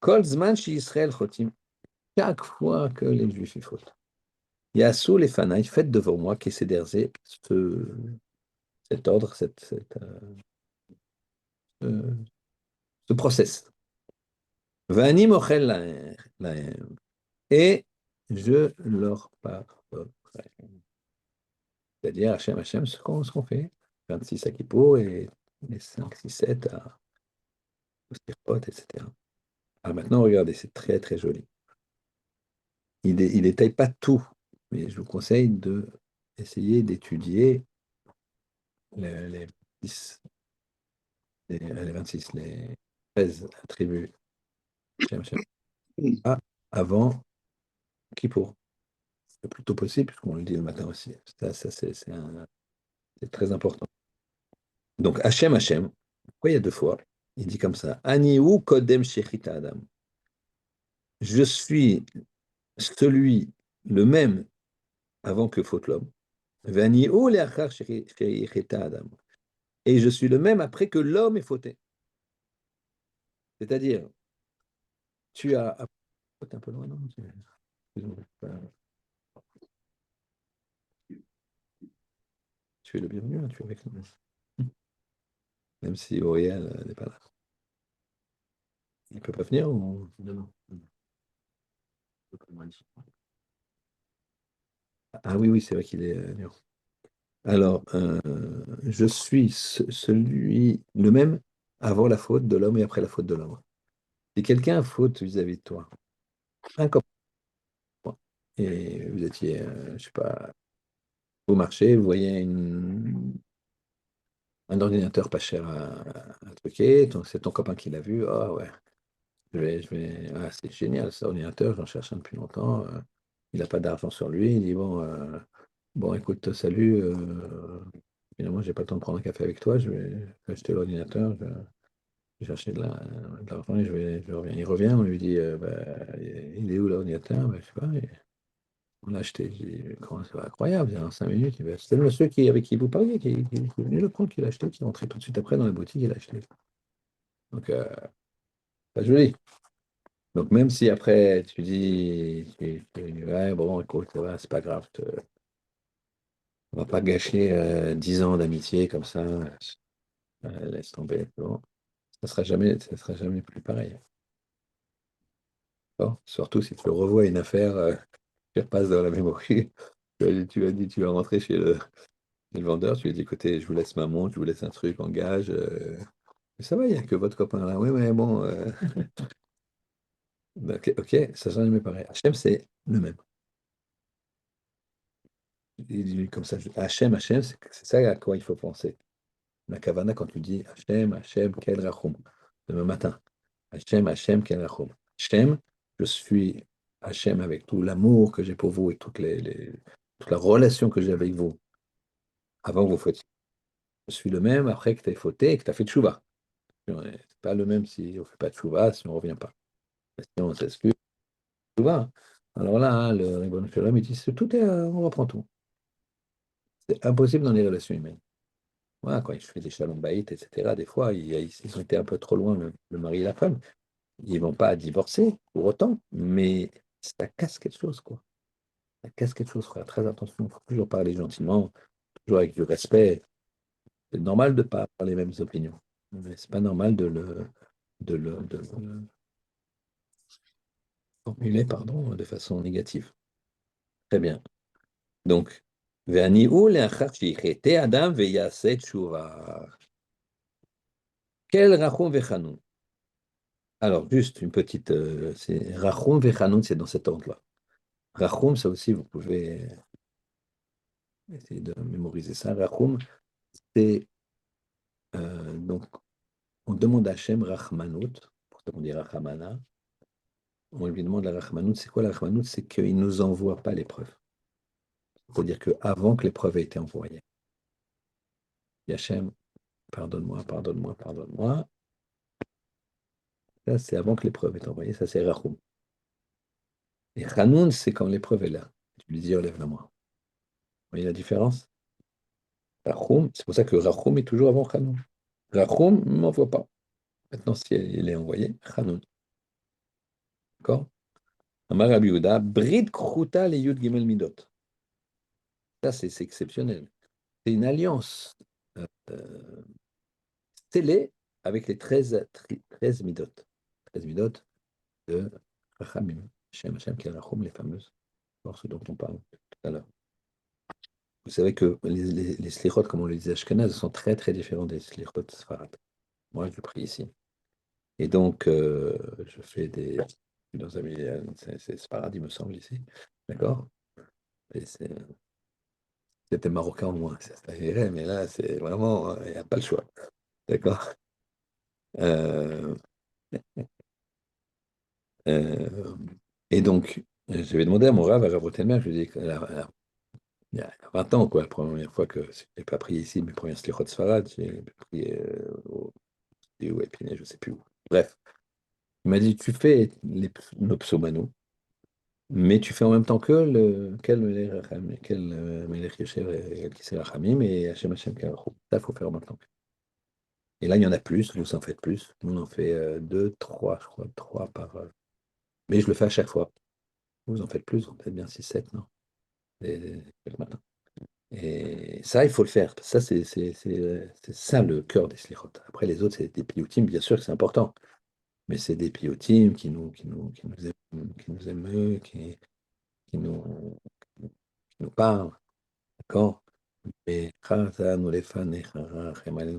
Speaker 1: Kol zman shi Yisrael chotim. Chaque fois que les Juifs ils fautent. Yassou les fanaï, faites devant moi, Kesederze, cet ordre, euh, ce process. Vani mochel lahem. Et je leur pardonnerai. C'est-à-dire, Hachem, ce qu'on fait. 26 à Kippour et les 5, 6, 7 à Sirot, etc. Alors maintenant, regardez, c'est très, très joli. Il ne détaille pas tout, mais je vous conseille d'essayer d'étudier les 10, les 26, les 13 attributs Hachem, avant Kippour. Le plus tôt possible, puisqu'on le dit le matin aussi. Ça, c'est très important. Donc, Hachem, pourquoi il y a deux fois? Il dit comme ça, Aniou Kodem Shechita Adam. Je suis celui, le même, avant que faute l'homme. Vaniou Leachar Shechita Adam. Et je suis le même après que l'homme est fauté. C'est-à-dire, tu as. T'es un peu loin, non? Tu es le bienvenu, hein, tu es avec nous. Même si Auriel n'est pas là. Il ne peut pas venir ou.
Speaker 2: Demain.
Speaker 1: Ah oui, oui, c'est vrai qu'il est Lyon. Alors, je suis celui, le même avant la faute de l'homme et après la faute de l'homme. Si quelqu'un a faute vis-à-vis de toi, un copain, et vous étiez, je ne sais pas, au marché, vous voyez un ordinateur pas cher à truquer, donc c'est ton copain qui l'a vu, ah ouais, ah, c'est génial cet ordinateur, j'en cherche un depuis longtemps, il n'a pas d'argent sur lui, il dit bon écoute, salut, finalement j'ai pas le temps de prendre un café avec toi, je vais acheter l'ordinateur, je vais chercher de l'argent et je reviens. Il revient, on lui dit bah, il est où l'ordinateur? Bah, je sais pas, on l'a acheté. Je dis, c'est incroyable, en 5 minutes. C'était le monsieur avec qui vous parliez, qui est venu le prendre, qui l'a acheté, qui est rentré tout de suite après dans la boutique, il l'a acheté. Donc, pas joli. Donc, même si après, tu dis, ouais, bon, écoute, ouais, c'est pas grave, on va pas gâcher 10 ans d'amitié comme ça, laisse tomber. Bon, ça sera jamais plus pareil. Bon, surtout si tu revois une affaire qui repasse dans la mémoire. Tu vas rentrer chez le vendeur, tu lui dis, écoutez, je vous laisse ma montre, je vous laisse un truc en gage, Mais ça va, il n'y a que votre copain là. Oui, mais bon. Ok, ok, ça change jamais pareil. Hachem, c'est le même. Il dit comme ça, Hachem, Hachem, c'est ça à quoi il faut penser. La Kavana, quand tu dis Hachem, Hachem, quel rachum, demain matin. Hachem, Hachem, quel rachum. Hachem, je suis Hachem avec tout l'amour que j'ai pour vous et toute la relation que j'ai avec vous avant que vous fautiez. Je suis le même après que tu aies fauté et que tu as fait tchouva. C'est pas le même si on ne fait pas de tchouva, si on ne revient pas. Si on s'excuse, tchouva. Alors là, hein, le Ribbon Shalom, il dit tout est, on reprend tout. C'est impossible dans les relations humaines. Voilà, quand je fais des shalom baït, etc., des fois, ils ont été un peu trop loin, le mari et la femme. Ils ne vont pas divorcer pour autant, mais ça casse quelque chose, quoi. Ça casse quelque chose, frère. Très attention, il faut toujours parler gentiment, toujours avec du respect. C'est normal de ne pas avoir les mêmes opinions. Mais c'est pas normal de le formuler, pardon, de façon négative. Très bien. Donc, והניהול לאחר שיחטא אדם ויעשה תשובה. Quel rachum vechanun. Alors, juste une petite. C'est rachum vechanun, c'est dans cet ordre-là. Rachum, ça aussi, vous pouvez essayer de mémoriser ça. Rachum, c'est. Donc, on demande à Hachem Rachmanout, pour ça qu'on dit Rachamana. On lui demande la Rachmanout. C'est quoi la Rachmanout? C'est qu'il ne nous envoie pas l'épreuve. C'est-à-dire qu'avant que l'épreuve ait été envoyée, Hachem, pardonne-moi, pardonne-moi, pardonne-moi. Ça, c'est avant que l'épreuve est envoyée. Ça, c'est Rachum. Et Hanoun, c'est quand l'épreuve est là. Tu lui dis, relève la main. Vous voyez la différence? Rachum, c'est pour ça que Rachum est toujours avant Hanoun. Rachum ne m'envoie pas. Maintenant, si il est envoyé, Hanoun. D'accord? Amar Rabbi Yehuda, Brit Kruta le Yud Gimel Midot. Ça, c'est exceptionnel. C'est une alliance euh, scellée avec les 13 Midot. 13 Midot de Rachamim. Hashem, qui est Rachum, les fameuses forces dont on parle tout à l'heure. Vous savez que les slichot, comme on le disait à Ashkenaz, sont très très différents des slichot Sfarad. Moi, je prie ici. Et donc, je fais des. Je suis dans un milieu, c'est Sfarad, il me semble, ici. D'accord? Et c'était marocain au moins, ça irait, mais là, c'est vraiment. Il n'y a pas le choix. D'accord? Euh, euh, et donc, je vais demander à mon Rav, à Rav Rothenberg, je lui ai dit, il y a 20 ans, quoi, la première fois que je n'ai pas prié ici, mes premières slichot Sfarad, j'ai prié au ou Épinay, je ne sais plus où. Bref, il m'a dit, tu fais nos psaumanos, mais tu fais en même temps que quel Melech Yoshev El Kisei Rachamim et Hashem Hashem Karachu. Ça, il faut faire en même temps. Et là, il y en a plus, vous en faites plus. Nous, on en fait deux, trois, je crois, trois par. Mais je le fais à chaque fois. Vous en faites plus, vous en faites bien six, sept, non? Le matin. Et ça, il faut le faire. Ça, c'est ça le cœur des slichot. Après, les autres, c'est des piyutim, bien sûr que c'est important. Mais c'est des piyutim qui nous émeut, qui nous parlent. D'accord? Et Chazan, les fans,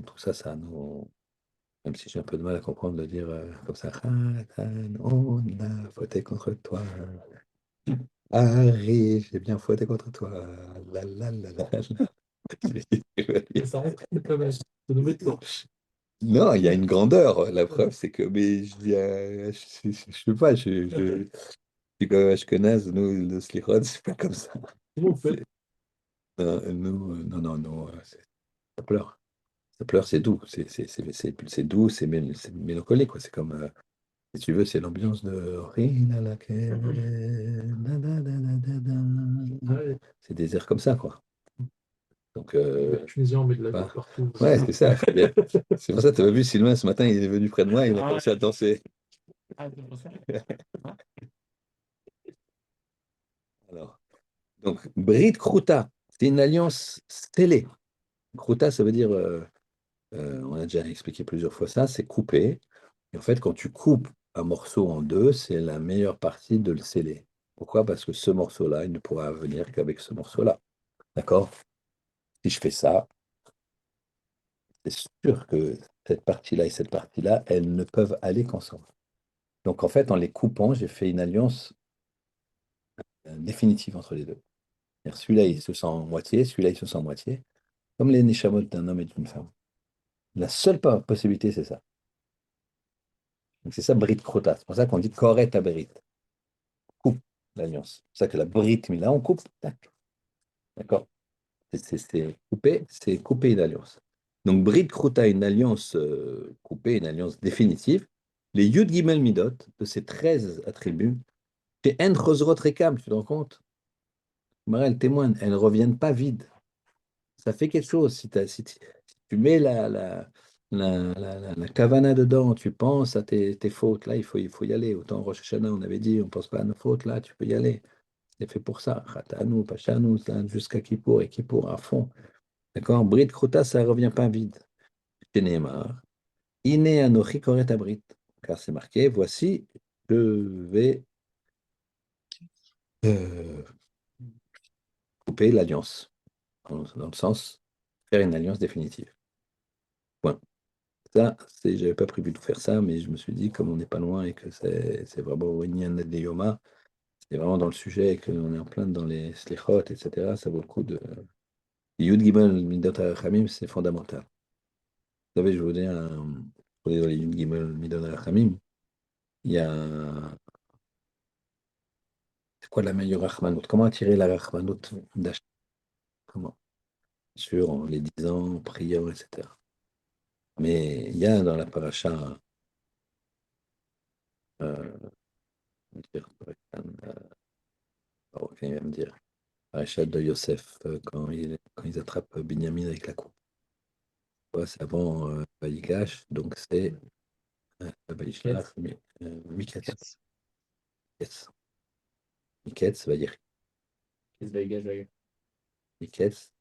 Speaker 1: tout ça, ça nous. Même si j'ai un peu de mal à comprendre de dire comme ça, Chazan, on a fauté contre toi. Harry, j'ai bien fauté contre toi. La la la la la.
Speaker 5: Et ça rentre quand même. Ça nous met dedans.
Speaker 1: Non, il y a une grandeur. La preuve, c'est que mais je sais pas, je suis comme Ashkenaz, nous, le slichot, c'est pas comme ça.
Speaker 5: Comment vous faites?
Speaker 1: Nous, non, non, ça pleure. Ça pleure, c'est doux. C'est doux, c'est mélancolique, quoi. C'est comme, si tu veux, c'est l'ambiance de Rina laquelle, da, da, da, da, da, da.
Speaker 5: Ouais,
Speaker 1: C'est des airs comme ça, quoi. Donc,
Speaker 5: les Tunisiens, on met de la
Speaker 1: bah,
Speaker 5: vie partout.
Speaker 1: ouais, c'est ça. C'est pour ça que tu as vu Sylvain ce matin, il est venu près de moi, il a commencé à danser. Alors, donc, Brit Kruta, c'est une alliance scellée. Kruta, ça veut dire, on a déjà expliqué plusieurs fois ça, c'est couper. Et en fait, quand tu coupes un morceau en deux, c'est la meilleure partie de le sceller. Pourquoi? Parce que ce morceau-là, il ne pourra venir qu'avec ce morceau-là. D'accord? Si je fais ça, c'est sûr que cette partie-là et cette partie-là, elles ne peuvent aller qu'ensemble. Donc en fait, en les coupant, j'ai fait une alliance définitive entre les deux. C'est-à-dire, celui-là, il se sent en moitié, celui-là, il se sent en moitié, comme les neshamot d'un homme et d'une femme. La seule possibilité, c'est ça. Donc c'est ça, Brit Krota. C'est pour ça qu'on dit Koret Aberit. Coupe l'alliance. C'est pour ça que la Brit Mila, on coupe. Tac. D'accord? C'est couper une alliance. Donc Brit Krota, une alliance coupée, une alliance définitive. Les Yud Gimel Midot, de ces 13 attributs, c'est En Chosrot Rekam, tu te rends compte? Mara, elle témoigne, elles ne reviennent pas vides. Ça fait quelque chose. Si tu mets la kavana dedans, tu penses à tes fautes, là, il faut y aller. Autant Rosh Hashanah, on avait dit, on ne pense pas à nos fautes, là, tu peux y aller. C'est fait pour ça. Chatanu, Pashanu, jusqu'à Kippour et Kippour à fond. D'accord? Brit Kruta, ça ne revient pas vide. Chez Nehemar, Ine Anochi Koret Abrit. Car c'est marqué, voici, je vais euh, couper l'alliance. Dans le sens, faire une alliance définitive. Point. Ça, j'avais pas prévu de faire ça, mais je me suis dit, comme on n'est pas loin et que c'est vraiment Inyan de Yoma, c'est vraiment dans le sujet et qu'on est en plein dans les slichot, etc., ça vaut le coup de. Yud Gimel Midot HaRachamim, c'est fondamental. Vous savez, je vous dis, pour les Yud Gimel Midot HaRachamim, il y a. C'est quoi la meilleure Rachmanout? Comment attirer la Rachmanout d'Hachem? Comment? Sur en les disant, en priant, etc. Mais il y a dans la paracha, ok, il va me dire. Parachat de Yosef, quand ils attrapent Binyamin avec la coupe. Ouais, c'est avant Vaïgash, donc c'est Vaïshlach, Miketz. Miketz. Miketz, va dire
Speaker 2: Qu'est-ce que Vegas,
Speaker 1: Miketz.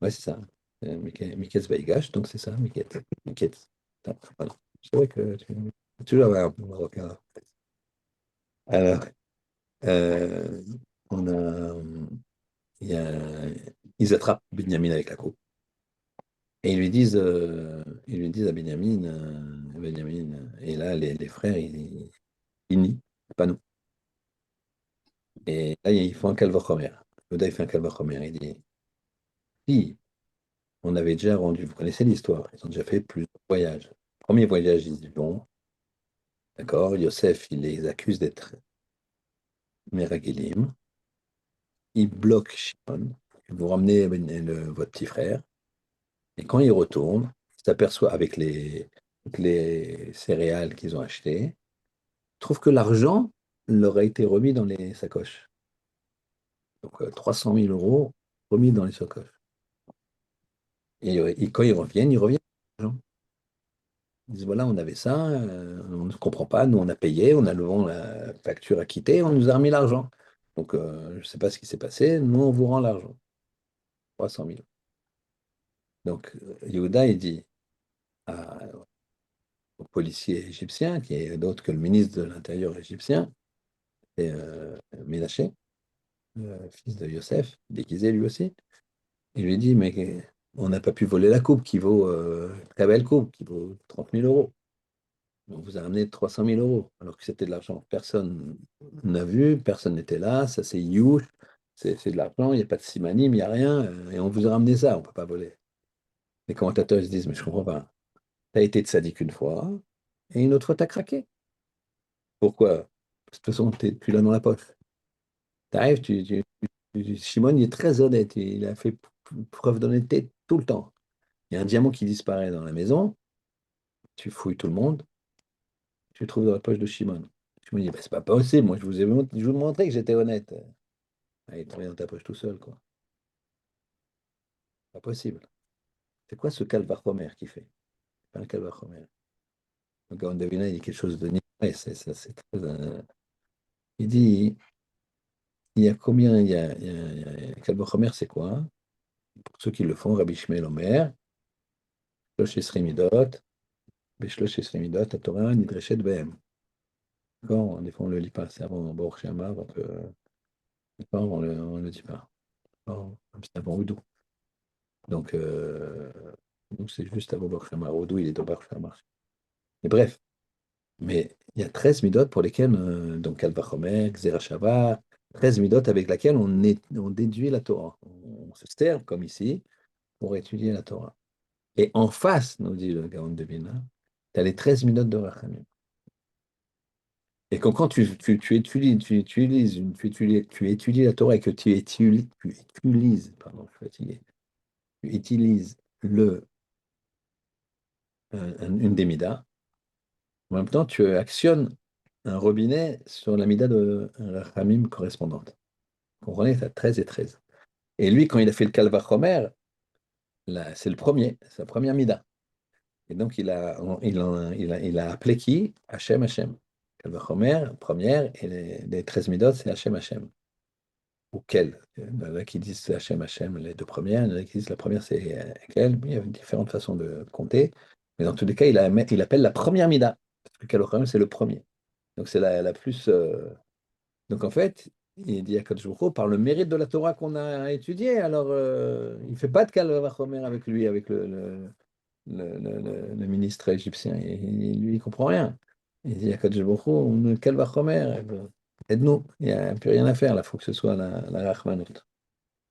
Speaker 1: Ouais, c'est ça. Miketz Vaïgash, donc c'est ça, Miketz. Miketz. Ah, voilà. C'est vrai que tu toujours un peu marocain. Alors, euh, on a, il y a- ils attrapent Binyamin avec la coupe. Et ils lui disent à Benjamin, et là, les frères, ils nient, pas nous. Et là, ils font un calvachomer. Yoda, il fait un calvachomer. Il dit, si, on avait déjà rendu, vous connaissez l'histoire, ils ont déjà fait plusieurs voyages. Premier voyage, ils disent, bon, d'accord, Yosef, il les accuse d'être Meragelim. Il bloque Shimon. Vous ramenez votre petit frère. Et quand il retourne, il s'aperçoit avec toutes les céréales qu'ils ont achetées, trouve que l'argent leur a été remis dans les sacoches. Donc 300 000 euros remis dans les sacoches. Et quand ils reviennent avec l'argent. Ils disent voilà, on avait ça, on ne comprend pas, nous on a payé, on a la facture à quitter, on nous a remis l'argent. Donc je ne sais pas ce qui s'est passé, nous on vous rend l'argent. 300 000. Donc Yehuda, il dit au policier égyptien, qui est d'autre que le ministre de l'Intérieur égyptien, et Ménaché, fils de Yosef, déguisé lui aussi. Il lui dit, mais on n'a pas pu voler la coupe qui vaut, très belle coupe, qui vaut 30 000 euros. On vous a ramené 300 000 euros, alors que c'était de l'argent. Personne n'a vu, personne n'était là, ça c'est you, c'est de l'argent, il n'y a pas de simanim, il n'y a rien, et on vous a ramené ça, on ne peut pas voler. Les commentateurs se disent, mais je ne comprends pas. Tu as été de sadique une fois, et une autre fois, tu as craqué. Pourquoi? De toute façon, tu l'as dans la poche. Tu arrives, Shimon, il est très honnête, il a fait preuve d'honnêteté tout le temps. Il y a un diamant qui disparaît dans la maison, tu fouilles tout le monde, tu le trouves dans la poche de Shimon. Shimon dit, bah, c'est pas possible, moi je vous montrais que j'étais honnête. Ah, il te met dans ta poche tout seul, quoi. Pas possible. C'est quoi ce calvachomer qu'il fait? C'est pas un calvachomer. Donc Gaon Davina, il dit quelque chose de ouais, c'est très, il dit, il y a combien, calvachomer, c'est quoi? Pour ceux qui le font, Rabbi Shmuel Omer, Shlosh Esrei Midot, Beshlosh Esrei Midot, Torah, Nidreshet Behem. D'accord? Des fois, on ne le lit pas, c'est avant Baruch Shema, donc on ne le dit pas. Bon, c'est avant Oudou. Donc, Donc c'est juste à Bobar Shamar, Odou, il est Bobar Shamar. Et bref, mais il y a 13 midot pour lesquelles, donc Kal Vachomer, Gzera Shava, 13 midot avec lesquelles on déduit la Torah. On se sert, comme ici, pour étudier la Torah. Et en face, nous dit le Gaon de Vilna, tu as les 13 minutes de Rachamim. Et quand tu étudies la Torah et que pardon, je suis fatigué, tu utilises une des midas, en même temps, tu actionnes un robinet sur la mida de Rachamim correspondante. Vous comprenez, tu as 13 et 13. Et lui, quand il a fait le Kalvachomer, c'est le premier, c'est la première mida. Et donc, il a appelé qui? Hachem, Hachem. Kalvachomer, première, et les 13 midot, c'est Hachem, Hachem. Ou quel? Il y en a qui disent c'est Hachem, Hachem, les deux premières. Il y en a qui disent la première, c'est quel. Il y a différentes façons de compter. Mais dans tous les cas, il appelle la première mida. Parce que Kalvachomer, c'est le premier. Donc, c'est la plus. Donc, en fait, il dit à Kadosh Baruch Hu, par le mérite de la Torah qu'on a étudiée, alors il ne fait pas de Kalvachomer avec lui, avec le ministre égyptien. Lui, il comprend rien. Il dit à Kadosh Baruch Hu, quel vachomer, aide-nous. Il n'y a plus rien à faire, là, il faut que ce soit la Rachmanout.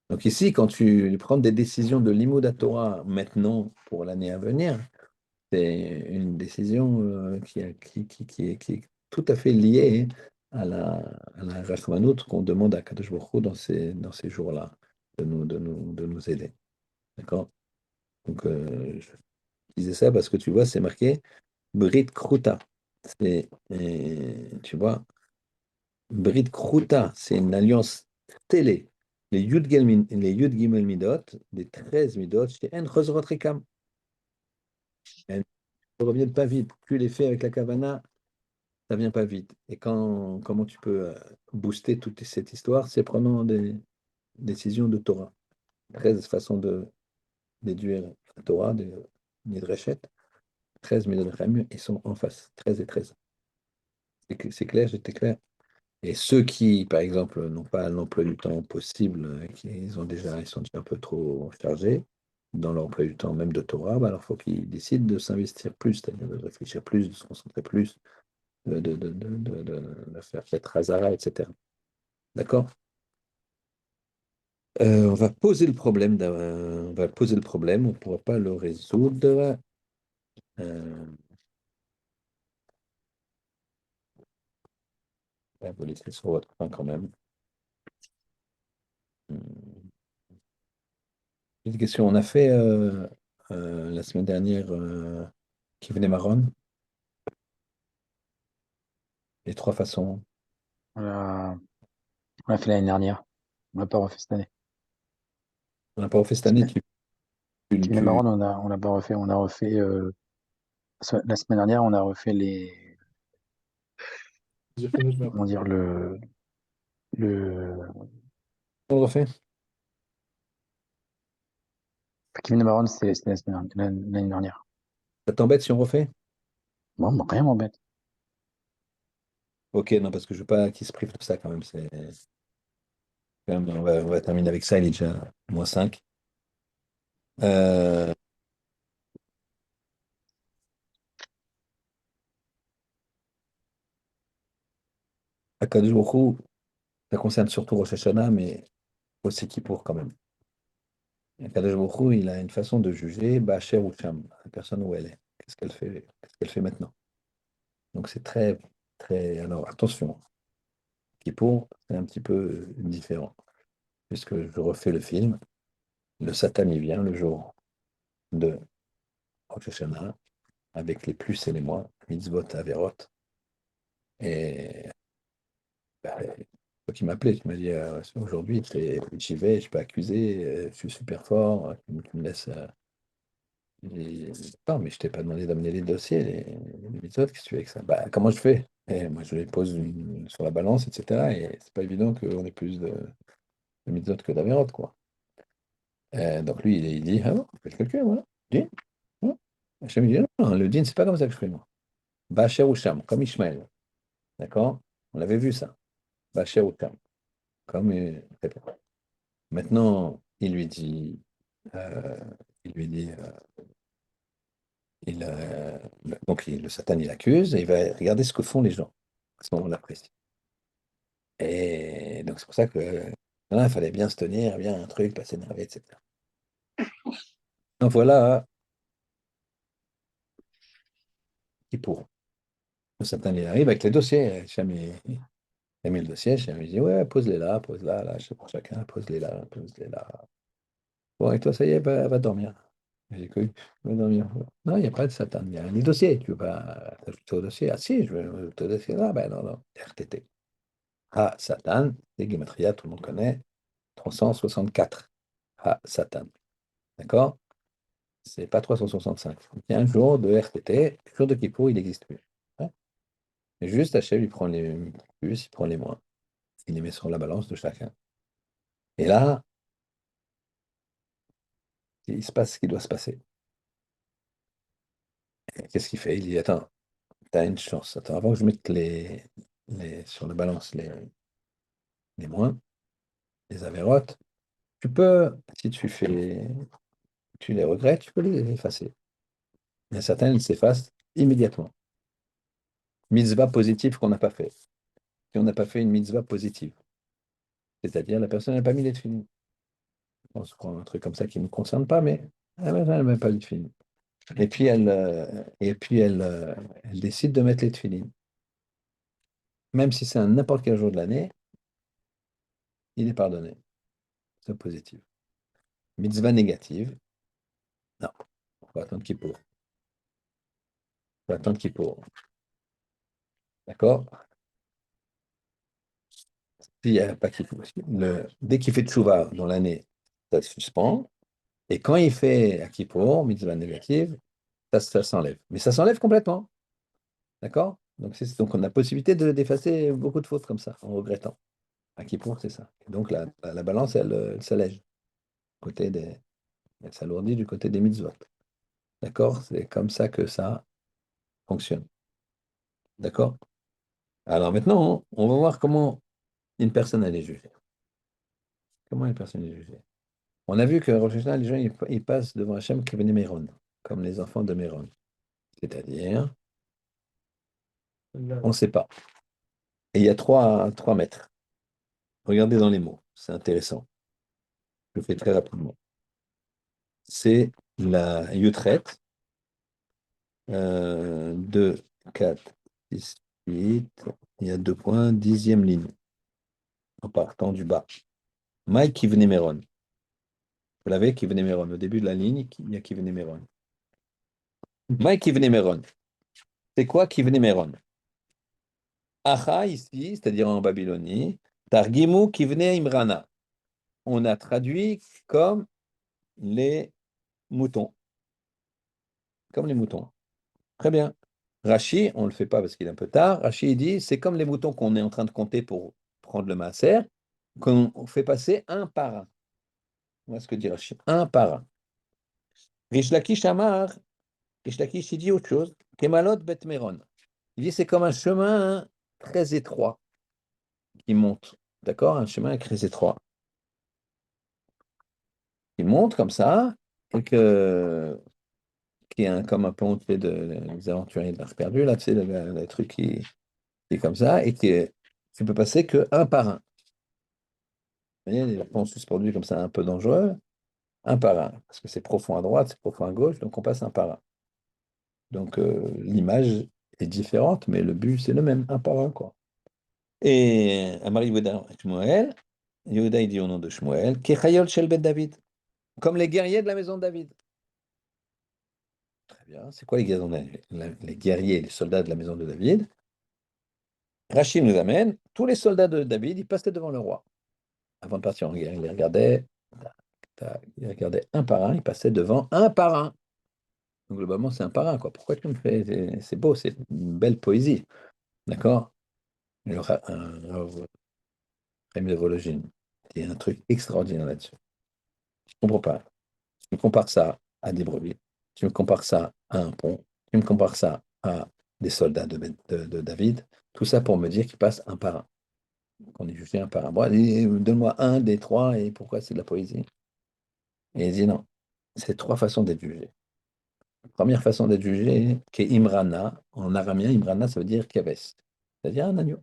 Speaker 1: Donc ici, quand tu prends des décisions de Limoud à Torah maintenant pour l'année à venir, c'est une décision qui est tout à fait liée à la Rachmanout qu'on demande à Kadosh Baruch Hu dans ces jours-là, de nous aider. D'accord? Donc, je disais ça parce que tu vois, c'est marqué Brit Kruta. Tu vois, Brit Kruta, c'est une alliance télé. Les Yud Gimel Midot, les 13 Midot, chez En Chosrot Rekam. Elles ne reviennent pas vite. Tu les fais avec la Kavana, ça ne vient pas vite. Et comment tu peux booster toute cette histoire? C'est prenant des décisions de Torah. 13 façons de déduire la Torah, de Midrashet. 13 Midot ils sont en face. 13 et 13. C'est clair, j'étais clair. Et ceux qui, par exemple, n'ont pas l'emploi du temps possible, ils sont déjà un peu trop chargés dans leur emploi du temps, même de Torah, bah alors il faut qu'ils décident de s'investir plus, c'est-à-dire de réfléchir plus, de se concentrer plus, de faire peut-être Hazara, etc. D'accord? On va poser le problème, on ne pourra pas le résoudre. Vous laisser sur votre fin quand même. Une question, on a fait la semaine dernière qui venait Maron, les 3 façons.
Speaker 4: On l'a fait l'année dernière. On l'a pas refait cette année.
Speaker 1: On n'a pas refait cette année.
Speaker 4: Kevin Maron, on l'a pas refait. On a refait la semaine dernière, on a refait
Speaker 5: J'ai fait notre merde.
Speaker 4: comment dire le
Speaker 1: On le refait.
Speaker 4: Kevin Maron, c'était l'année dernière.
Speaker 1: Ça t'embête si on refait?
Speaker 4: Bon, bah, rien m'embête.
Speaker 1: Ok, non, parce que je veux pas qu'il se prive de ça quand même. On va terminer avec ça, il est déjà -5. Euh, Akadosh Baruch Hu, ça concerne surtout Rosh Hashanah, mais aussi Kippour quand même. Akadosh Baruch Hu, il a une façon de juger Ba'asher ou Sham, la personne où elle est. Qu'est-ce qu'elle fait maintenant? Donc c'est très, très. Alors attention, Kippour, c'est un petit peu différent. Puisque je refais le film, le Satan il vient le jour de Rosh Hashanah, avec les plus et les moins, mitzvot, averot. Et bah, toi qui m'appelais, tu m'as dit aujourd'hui, j'y vais, je peux accuser, je suis super fort, tu me laisses. Non, mais je t'ai pas demandé d'amener les dossiers, les mitzvot, qu'est-ce que tu fais avec ça? Bah, comment je fais? Et moi, je les pose sur la balance, etc. Et c'est pas évident qu'on ait plus de mitzvot que d'averot, quoi. Donc lui, il dit, ah bon, fais le calcul, voilà. Dis, hein. Hachem, il dit, non, le din, c'est pas comme ça que je fais, moi. Bacher ou Sham, comme Ishmaël. D'accord? On l'avait vu ça. Bacher ou Sham. Comme très bien. Maintenant, euh, il lui dit le Satan, il accuse et il va regarder ce que font les gens à ce moment-là précis. Et donc, c'est pour ça que voilà, il fallait bien se tenir, bien un truc, pas s'énerver, etc. Donc, voilà qui pour. Le Satan, il arrive avec les dossiers. Hacham, il a mis le dossier. Hacham, il dit, ouais, pose-les là, pose-là, là, je sais pour chacun, pose-les là, pose-les là. Bon, et toi, ça y est, va dormir. J'ai cru, va dormir. Non, il n'y a pas de Satan, il y a un dossier. Tu veux pas t'ajouter au dossier? Ah si, je veux ajouter au dossier. Ah ben non, non, RTT. Ah, Satan, c'est Gematria, tout le monde connaît. 364. Ah, Satan. D'accord? C'est pas 365. Il y a un jour de RTT, le jour de Kippour, il n'existe plus. Ouais. Et juste, Hachem, il prend les plus, il prend les moins. Il les met sur la balance de chacun. Et là, il se passe ce qui doit se passer. Et qu'est-ce qu'il fait? Il dit, attends, tu as une chance. Attends, avant que je mette sur la balance les moins, les avérotes, tu peux, si tu les regrettes, tu peux les effacer. Il y a certaines, elles s'effacent immédiatement. Mitzvah positive qu'on n'a pas fait. Si on n'a pas fait une mitzvah positive, c'est-à-dire la personne n'a pas mis les tefilines. On se prend un truc comme ça qui ne me concerne pas, mais elle n'a même pas les tefilines. Et puis elle décide de mettre les tefilines. Même si c'est un n'importe quel jour de l'année, il est pardonné. C'est positif. Mitzvah négative, non. Il faut attendre qu'il pour. Il faut attendre qu'il pour. D'accord? S'il n'y a pas qu'il pour. Dès qu'il fait tchouva dans l'année, ça se suspend. Et quand il fait à Kippour, mitzvah négative, ça s'enlève. Mais ça s'enlève complètement. D'accord? Donc on a la possibilité d'effacer beaucoup de fautes comme ça, en regrettant. À Kippour, c'est ça. Et donc la balance, elle s'allège. Elle s'alourdit du côté des mitzvot. D'accord? C'est comme ça que ça fonctionne. D'accord? Alors maintenant, on va voir comment une personne elle est jugée. Comment une personne est jugée? On a vu que Rosh Hashanah, les gens ils passent devant Hachem Kevené Méron, comme les enfants de Méron. C'est-à-dire, on ne sait pas. Et il y a trois maîtres. Regardez dans les mots, c'est intéressant. Je le fais très rapidement. C'est la Yutret, 2, 4, 6, 8. Il y a 2 points, 10e ligne, en partant du bas. Mike Kivnemeron. Vous l'avez, Kivnemeron. Au début de la ligne, il y a Kivnemeron. Mike Kivnemeron. C'est quoi Kivnemeron? Acha, ici, c'est-à-dire en Babylonie, Targimu Kivne Imrana. On a traduit comme les moutons. Comme les moutons. Très bien. Rachi, on ne le fait pas parce qu'il est un peu tard. Rachi, il dit, c'est comme les moutons qu'on est en train de compter pour prendre le maaser, qu'on fait passer un par un. Voilà ce que dit Rachi. Un par un. Rish Lakish Amar, Rish Lakish, il dit autre chose. Kemalot Bet Meron. Il dit, c'est comme un chemin très étroit qui monte. D'accord? Un chemin très étroit. Qui monte comme ça, et qui est comme un pont des aventuriers de l'Arche perdue, là, tu sais, le truc qui est comme ça, et tu peux passer que un par un. Vous voyez, les ponts suspendus comme ça, un peu dangereux, un par un, parce que c'est profond à droite, c'est profond à gauche, donc on passe un par un. Donc l'image est différente, mais le but, c'est le même, un par un, quoi. Et Amari Yehuda Shmuel, Yehuda, il dit au nom de Shmuel, Kechayol Shel Bet David, comme les guerriers de la maison de David. Très bien, c'est quoi les guerriers, les guerriers, les soldats de la maison de David? Rachid nous amène, tous les soldats de David, ils passaient devant le roi. Avant de partir en guerre, ils les regardaient, ils regardaient un par un, ils passaient devant un par un. Donc, globalement, c'est un par un, quoi. Pourquoi tu me fais. C'est beau, c'est une belle poésie. D'accord? Il y aura un Rémi de Vologine. Il y a un truc extraordinaire là-dessus. Je ne comprends pas. Tu me compares ça à des brebis. Tu me compares ça à un pont. Tu me compares ça à des soldats de David. Tout ça pour me dire qu'ils passent un par un. Qu'on est jugé un par un. Bon, allez, donne-moi un des trois et pourquoi c'est de la poésie? Et il dit non. C'est trois façons d'être jugé. Première façon d'être jugé, qui est Imrana. En araméen, Imrana, ça veut dire Kaves, c'est-à-dire un agneau.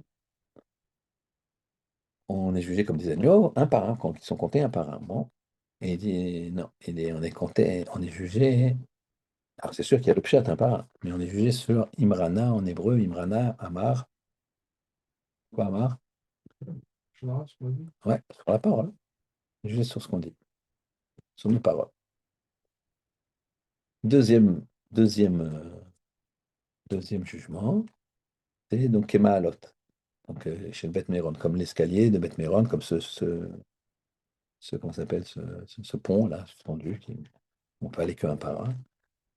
Speaker 1: On est jugé comme des agneaux, un par un, quand ils sont comptés un par un. Bon. Et il dit non, on est compté, on est jugé. Alors c'est sûr qu'il y a le pshat un par un, mais on est jugé sur Imrana en hébreu, Imrana, Amar. Quoi, Amar?
Speaker 5: Je m'arrête, je me dis.
Speaker 1: Ouais, sur la parole. On est jugé sur ce qu'on dit, sur nos paroles. Deuxième, deuxième jugement, c'est donc Kemaalot. Donc chez le Beth Méron, comme l'escalier de Beth Méron, comme comment ça s'appelle, ce pont-là, suspendu, on peut aller qu'un par un.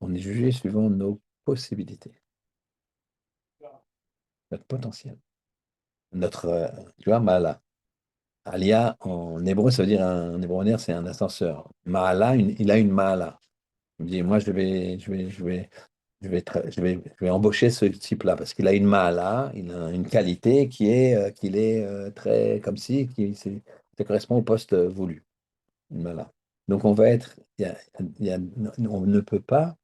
Speaker 1: On est jugé suivant nos possibilités, notre potentiel, notre, tu vois, Maala. Alia, en hébreu, ça veut dire, en hébreu, c'est un ascenseur. Maala, il a une Maala. Il me dit, moi, je vais embaucher ce type-là parce qu'il a une Maala, il a une qualité qu'il est très comme si, ça correspond au poste voulu. Une Maala. Donc, on va être, il y a- on ne peut pas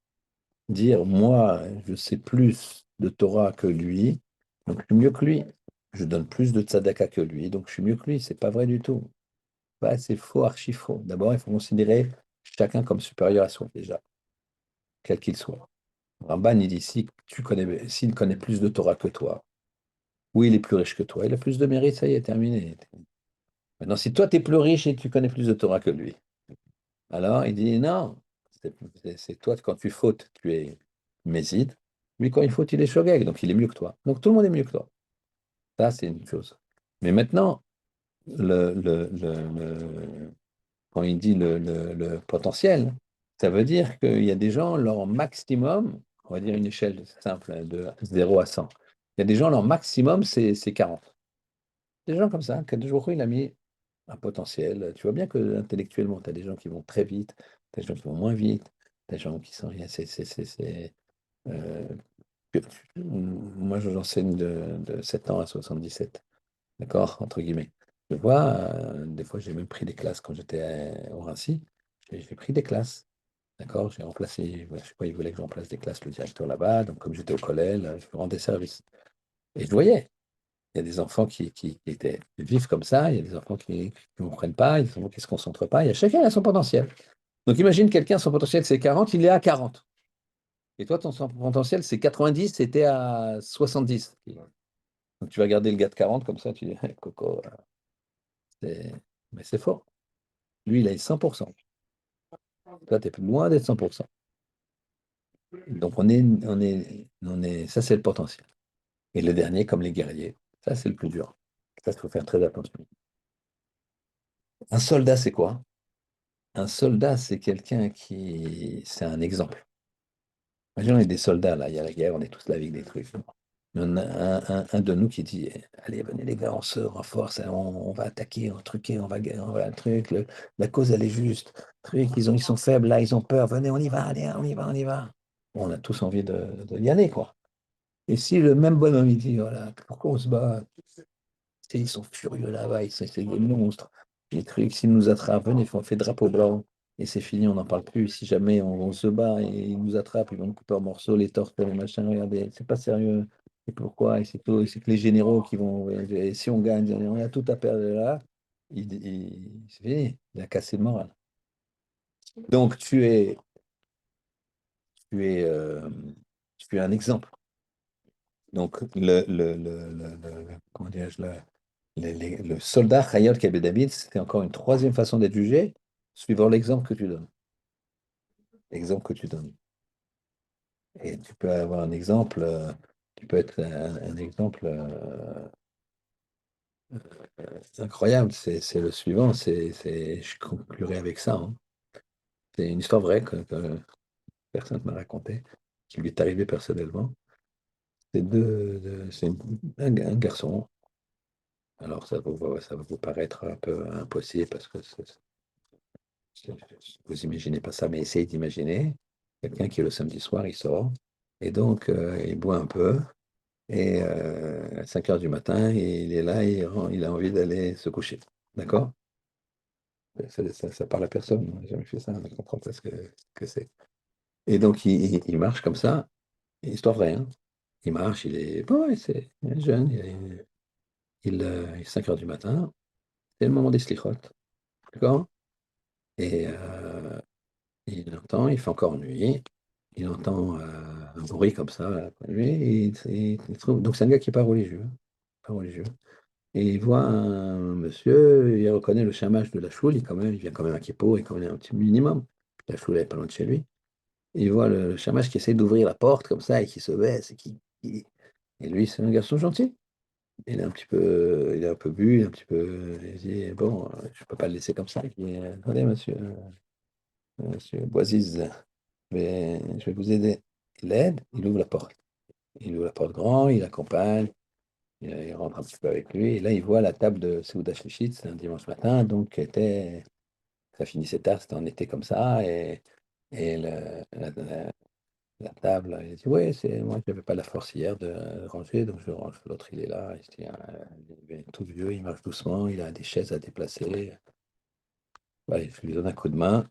Speaker 1: dire, moi, je sais plus de Torah que lui, donc je suis mieux que lui. Je donne plus de tzedaka que lui, donc je suis mieux que lui. C'est pas vrai du tout. Bah, c'est faux, archi faux. D'abord, il faut considérer chacun comme supérieur à soi, déjà, quel qu'il soit. Ramban, il dit, si s'il connaît plus de Torah que toi, ou il est plus riche que toi, il a plus de mérite, ça y est, terminé. Maintenant, si toi, tu es plus riche et tu connais plus de Torah que lui, alors il dit, non, c'est toi, quand tu fautes, tu es méside. Lui, quand il faute, il est shogeg, donc il est mieux que toi. Donc tout le monde est mieux que toi. Ça, c'est une chose. Mais maintenant, quand il dit le potentiel, ça veut dire qu'il y a des gens, leur maximum, on va dire une échelle simple hein, de 0 à 100. Il y a des gens, leur maximum, c'est 40. Des gens comme ça, Kadej il a mis un potentiel. Tu vois bien que intellectuellement, tu as des gens qui vont très vite, tu as des gens qui vont moins vite, tu as des gens qui sont. Euh, moi, j'enseigne de 7 ans à 77. D'accord? Entre guillemets. Je vois, des fois, j'ai même pris des classes quand j'étais au Rincy. J'ai pris des classes. D'accord? J'ai remplacé, je sais pas, ils voulaient que je remplace des classes, le directeur là-bas. Donc, comme j'étais au collège, je rendais service. Et je voyais, il y a des enfants qui étaient vifs comme ça, il y a des enfants qui ne comprennent pas, il y a des enfants qui ne se concentrent pas. Il y a chacun a son potentiel. Donc, imagine quelqu'un, son potentiel, c'est 40, il est à 40. Et toi, ton potentiel, c'est 90, c'était à 70. Donc, tu vas garder le gars de 40 comme ça, tu dis, Coco, c'est- mais c'est fort. Lui, il a 100%. Toi, tu es plus loin d'être 100%. Donc, ça, c'est le potentiel. Et le dernier, comme les guerriers, ça, c'est le plus dur. Ça, il faut faire très attention. Un soldat, c'est quoi? Un soldat, c'est quelqu'un c'est un exemple. Imaginons, on est des soldats, là, il y a la guerre, on est tous là avec des trucs. Il y en a un de nous qui dit, allez, venez les gars, on se renforce, hein, on va attaquer, on va truquer, on va un truc, la cause, elle est juste. Truc, ils sont faibles, là, ils ont peur, venez, on y va, allez, on y va, on y va. Bon, on a tous envie d'y aller, quoi. Et si le même bonhomme, il dit, voilà, pourquoi on se bat? Ils sont furieux là-bas, c'est des monstres. Les trucs, s'ils nous attrapent, venez, on fait drapeau blanc. Et c'est fini, on n'en parle plus. Si jamais on se bat et ils nous attrapent, ils vont nous couper en morceaux, les torses, les machins, regardez, c'est pas sérieux. Et pourquoi? Et c'est tout, et c'est que les généraux qui vont. Et si on gagne, on a tout à perdre là. C'est fini, il a cassé le moral. Donc tu es, euh, tu es un exemple. Donc comment dirais-je, le soldat Khayal Kabé David, c'était encore une troisième façon d'être jugé, suivant l'exemple que tu donnes. L'exemple que tu donnes. Et tu peux avoir un exemple, tu peux être un exemple incroyable. C'est le suivant, je conclurai avec ça, hein. C'est une histoire vraie que personne ne m'a racontée, qui lui est arrivée personnellement. C'est un garçon. Alors ça va vous paraître un peu impossible parce que vous imaginez pas ça, mais essayez d'imaginer quelqu'un qui le samedi soir, il sort et donc il boit un peu et à 5 heures du matin, il est là, il a envie d'aller se coucher. D'accord? Ça parle à personne, on n'a jamais fait ça, on ne comprend pas ce que c'est. Et donc, il marche comme ça, histoire vraie, hein. Il marche, il est, bon, ouais, il est jeune, il est 5 heures du matin, c'est le moment des slichot, d'accord? Et il entend, il fait encore nuit, il entend un bruit comme ça, là, près de lui, et il trouve, donc c'est un gars qui n'est pas religieux, hein, pas religieux. Et il voit un monsieur, il reconnaît le chamage de la choule, il vient quand même à Kippour, il connaît un petit minimum. La choule est pas loin de chez lui. Et il voit le chamage qui essaie d'ouvrir la porte comme ça et qui se baisse. Et lui, c'est un garçon gentil. Il est un peu bu, il est un petit peu. Il dit, bon, je peux pas le laisser comme ça. Il dit, attendez, monsieur Boisiz, je vais vous aider. Il l'aide, il ouvre la porte. Il ouvre la porte grand, il l'accompagne. Il rentre un petit peu avec lui, et là, il voit la table de Seuda Shlichit, c'est un dimanche matin, donc ça finissait tard, c'était en été comme ça, et la table, il dit, ouais, c'est moi, je n'avais pas la force hier de ranger, donc je range. L'autre, il est là, il se dit, ah, il est tout vieux, il marche doucement, il a des chaises à déplacer. Voilà, je lui donne un coup de main,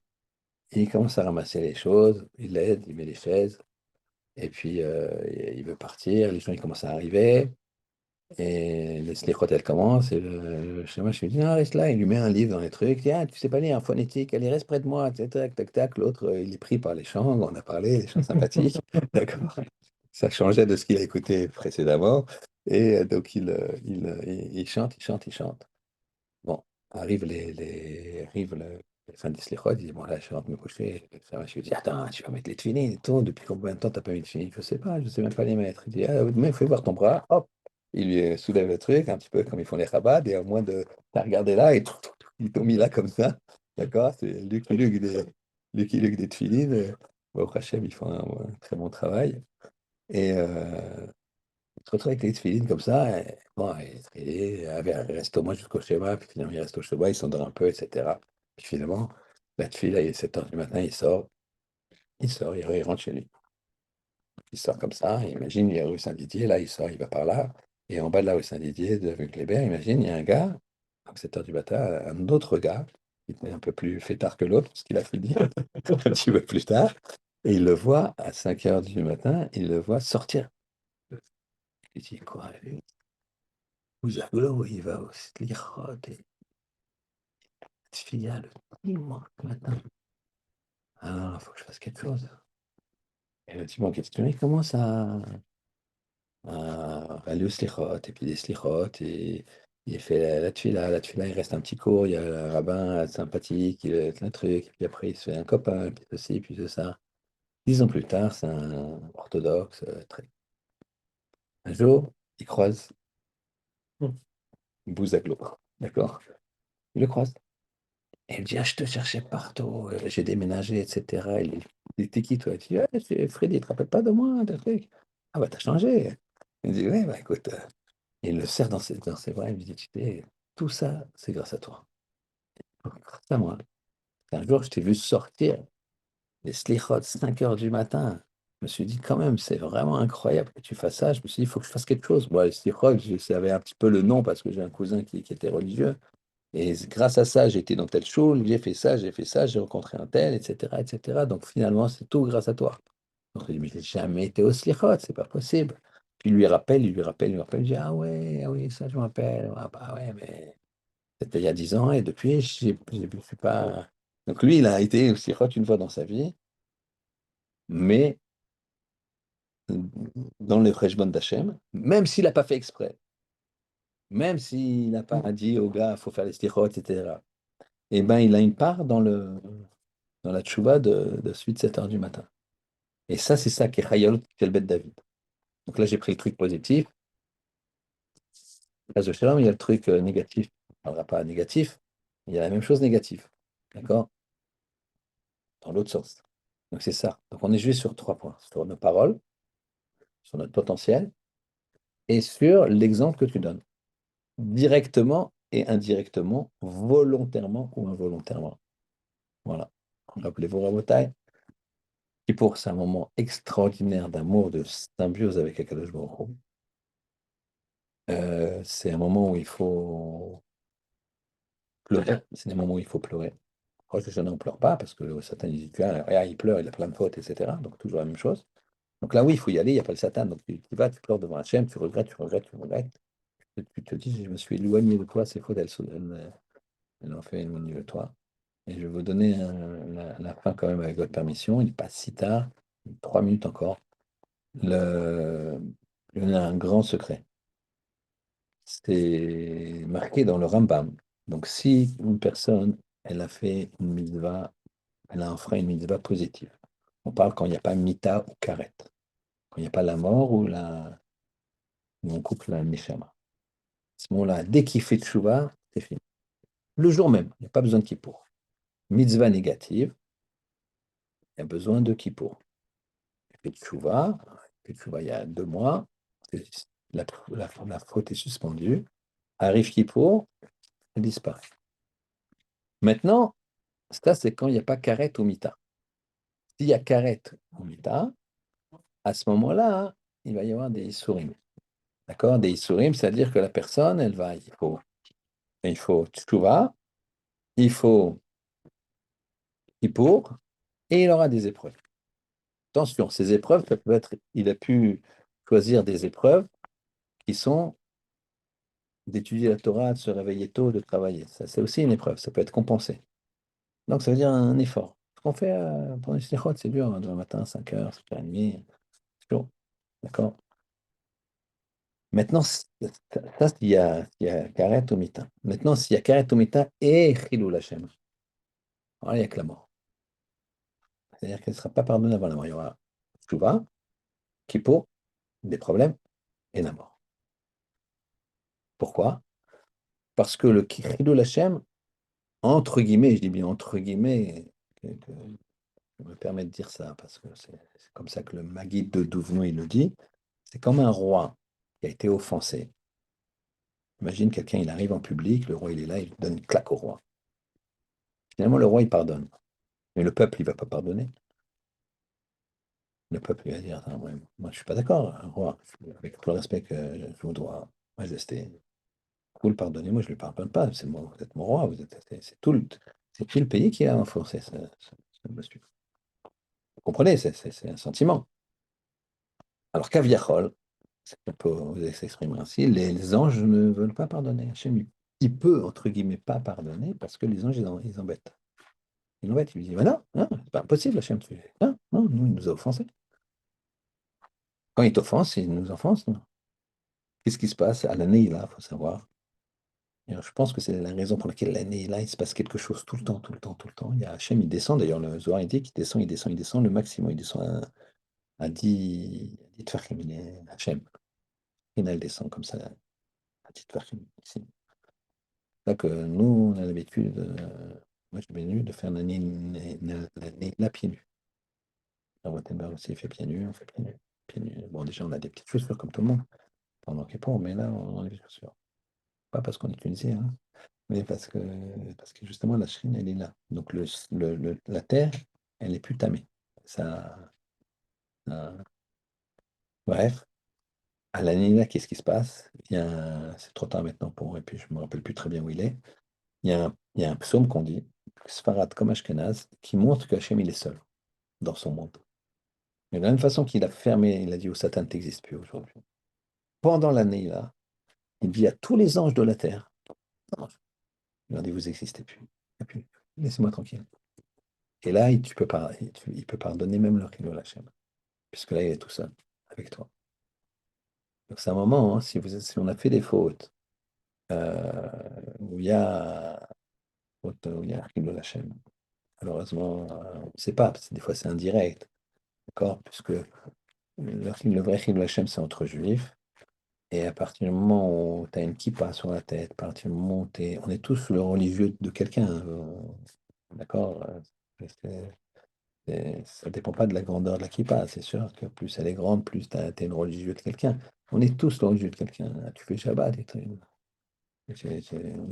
Speaker 1: il commence à ramasser les choses, il l'aide, il met les chaises, et puis il veut partir, les gens, ils commencent à arriver. Et les slichot, elle commence, et le schéma, je lui dis, non, reste là, il lui met un livre dans les trucs, il dit, ah, tu sais pas lire en phonétique, allez, reste près de moi, tac, tac, tac, tac. L'autre, il est pris par les chants, on a parlé, les chants sympathiques, d'accord? Ça changeait de ce qu'il a écouté précédemment, et donc il chante, il chante, il chante. Bon, arrive le fin des slichot, il dit, bon, là, je rentre me coucher, je lui dis, attends, tu vas mettre les tefilines et tout, depuis combien de temps t'as pas mis de tefilines? Je sais même pas les mettre. Il dit, ah, mais fais voir ton bras, hop. Il lui soulève le truc, un petit peu comme ils font les rabats, et au moins de t'as regardé là, et ils t'ont mis là comme ça. D'accord? C'est Lucky Luke des Tfilines. Bon, au Hachem, ils font un très bon travail. Et il se retrouve avec les Tfilines comme ça. Et, bon, il reste au moins jusqu'au schéma, puis finalement, il reste au schéma, il s'endort un peu, etc. Puis finalement, la Tfila, il est 7 heures du matin, il rentre chez lui. Il sort comme ça, imagine, il y a rue Saint-Didier, là, il sort, il va par là, et en bas de la rue Saint-Didier, de rue Kléber, imagine, il y a un gars, à 7 heures du matin, un autre gars, qui était un peu plus fêtard que l'autre, parce qu'il a fini un petit peu plus tard, et il le voit à 5 heures du matin, il le voit sortir. Il dit, quoi, lui, Bouzaglo, il va au Slichot, et Tfilia le dimanche matin. Ah, il faut que je fasse quelque chose. Et le dimanche, il commence aller au slichot, et puis des slichot, et il fait la tefila, il reste un petit cours, il y a le rabbin sympathique, il a un truc, et puis après il se fait un copain, puis ceci, puis ça. 10 ans plus tard, c'est un orthodoxe, un jour, il croise Bouzaglo, d'accord? Il le croise. Et il me dit, ah, je te cherchais partout, j'ai déménagé, etc. Il dit, t'es qui toi? Il dit, ouais, c'est Freddy, tu te rappelles pas de moi, t'as truc. Ah bah t'as changé. Il me dit, ouais, bah écoute. Et il le serre dans ses bras, il me dit, tu sais, tout ça, c'est grâce à toi. Grâce à moi. Un jour, je t'ai vu sortir les slichots 5 heures du matin. Je me suis dit, quand même, c'est vraiment incroyable que tu fasses ça. Je me suis dit, il faut que je fasse quelque chose. Moi, les slichots, je savais un petit peu le nom parce que j'ai un cousin qui était religieux. Et grâce à ça, j'ai été dans telle choule, j'ai fait ça, j'ai rencontré un tel, etc., etc. Donc finalement, c'est tout grâce à toi. Donc il dit, mais j'ai jamais été au slichot, c'est pas possible. Puis il lui rappelle, il lui rappelle, il dit, ah oui, ça je me rappelle. Ah bah ouais, mais c'était il y a 10 ans et depuis, je suis pas. Donc lui, il a été au slichot une fois dans sa vie, mais dans les Freshbon d'Hachem, même s'il n'a pas fait exprès, même s'il n'a pas dit au gars, il faut faire les slichot, etc. Eh ben, il a une part dans la tchouva de suite 7 heures du matin. Et ça, c'est ça qui est Chayol Kelbet David. Donc là, j'ai pris le truc positif. Là, il y a le truc négatif. On ne parlera pas négatif. Il y a la même chose négative. D'accord? Dans l'autre sens. Donc c'est ça. Donc on est juste sur 3 points. Sur nos paroles, sur notre potentiel et sur l'exemple que tu donnes. Directement et indirectement, volontairement ou involontairement. Voilà. Rappelez-vous, Rabotai, qui pour c'est un moment extraordinaire d'amour, de symbiose avec Akadosh Baruch Hu. C'est un moment où il faut pleurer. C'est des moments où il faut pleurer. Rosh Hashanah, on ne pleure pas parce que le Satan, il dit, regarde, il pleure, il a plein de fautes, etc. Donc, toujours la même chose. Donc là, oui, il faut y aller, il n'y a pas le Satan. Donc, tu vas, tu pleures devant Hachem, tu regrettes, tu regrettes, tu regrettes. Tu te dis, je me suis éloigné de toi, ces fautes, elles ont fait éloigner de toi. Et je vais vous donner la fin quand même avec votre permission. Il n'est pas si tard, 3 minutes encore. Il y en a un grand secret. C'est marqué dans le Rambam. Donc, si une personne, elle a fait une mitzvah, elle a enfreint une mitzvah positive. On parle quand il n'y a pas mita ou karet. Quand il n'y a pas la mort où on coupe la neshama. À ce moment-là, dès qu'il fait tchouva, c'est fini. Le jour même, il n'y a pas besoin de kippour. Mitzvah négative, il y a besoin de kippour. Il fait tchouva il y a 2 mois, la faute est suspendue. Arrive kippour, elle disparaît. Maintenant, ça, c'est quand il n'y a pas karet ou mita. S'il y a karet ou mita, à ce moment-là, il va y avoir des issourim. D'accord? Des issourim, c'est-à-dire que la personne, il faut tchouva, il faut kippour, et il aura des épreuves. Attention, ces épreuves, ça peut être, il a pu choisir des épreuves qui sont d'étudier la Torah, de se réveiller tôt, de travailler. Ça, c'est aussi une épreuve, ça peut être compensé. Donc, ça veut dire un effort. Ce qu'on fait pendant les slichot, c'est dur, hein, demain matin, 5h, 5h30, c'est chaud. D'accord? Maintenant, ça, il y a Karet Omita. Maintenant, s'il y a Karet Omita et Chilul Hashem, alors il n'y a que la mort. C'est-à-dire qu'elle ne sera pas pardonnée avant la mort. Il y aura Tchouva, Kippo, des problèmes et la mort. Pourquoi? Parce que le Chilul Hashem, entre guillemets, je dis bien entre guillemets, je me permets de dire ça parce que c'est comme ça que le Maguide de Douvno il le dit, c'est comme un roi qui a été offensé. Imagine quelqu'un, il arrive en public, le roi il est là, il donne une claque au roi. Finalement, le roi il pardonne. Mais le peuple, il ne va pas pardonner. Le peuple, il va dire, attends, moi, je ne suis pas d'accord, un roi, avec tout le respect que je vous dois, majesté. Vous le pardonnez, moi je ne le pardonne pas. Vous êtes mon roi, c'est tout le pays qui a enfoncé ce monsieur. Vous comprenez, c'est un sentiment. Alors qu'Aviachol, on peut s'exprimer ainsi, les anges ne veulent pas pardonner. Hachem, il peut, entre guillemets, pas pardonner parce que les anges, ils embêtent. Ils embêtent, ils lui disent, bah non, non, c'est pas impossible, Hachem. Non, non, nous, il nous a offensés. Quand il t'offense, il nous offense. Non. Qu'est-ce qui se passe à l'année, là, il faut savoir. Et alors, je pense que c'est la raison pour laquelle l'année, là, il se passe quelque chose tout le temps, tout le temps, tout le temps. Il y a Hachem, il descend, d'ailleurs, le Zohar, il dit qu'il descend, il descend, il descend, le maximum, il descend à 10 tfachim, il est Hachem. Il descend comme ça, à 10 tfachim, ici. C'est que nous, on a l'habitude, moi j'ai l'habitude de faire l'année la pieds nus. À Wittenberg aussi, il fait pieds nus, on fait pieds nus. Pieds nus. Bon, déjà, on a des petites chaussures comme tout le monde, pendant Kippour, mais là, on a des chaussures. Pas parce qu'on est tunisien, hein, mais parce que justement, la Chine, elle est là. Donc, la terre, elle est plus tamée. Ça, bref, à l'année là, qu'est-ce qui se passe? C'est trop tard maintenant et puis je ne me rappelle plus très bien où il est. Il y a un psaume qu'on dit, Sfarad comme Ashkenaz, qui montre que Hachem, il est seul dans son monde. Mais de la même façon qu'il a fermé, il a dit au Satan, t'existes plus aujourd'hui. Pendant l'année, là, il dit à tous les anges de la terre, non, il leur dit, vous n'existez plus. Et puis, laissez-moi tranquille. Et là, il peut pardonner même leur kilo Hachem, puisque là, il est tout seul avec toi. Donc c'est un moment, hein, si on a fait des fautes, où il y a Chilul Hashem. Malheureusement, on ne sait pas, parce que des fois c'est indirect, d'accord? Puisque le vrai Chilul Hashem, c'est entre juifs. Et à partir du moment où tu as une kippa sur la tête, à partir du moment où on est tous le religieux de quelqu'un, d'accord? Ça ne dépend pas de la grandeur de la kippa, c'est sûr que plus elle est grande, plus tu es le religieux de quelqu'un. On est tous le religieux de quelqu'un. Tu fais Shabbat, on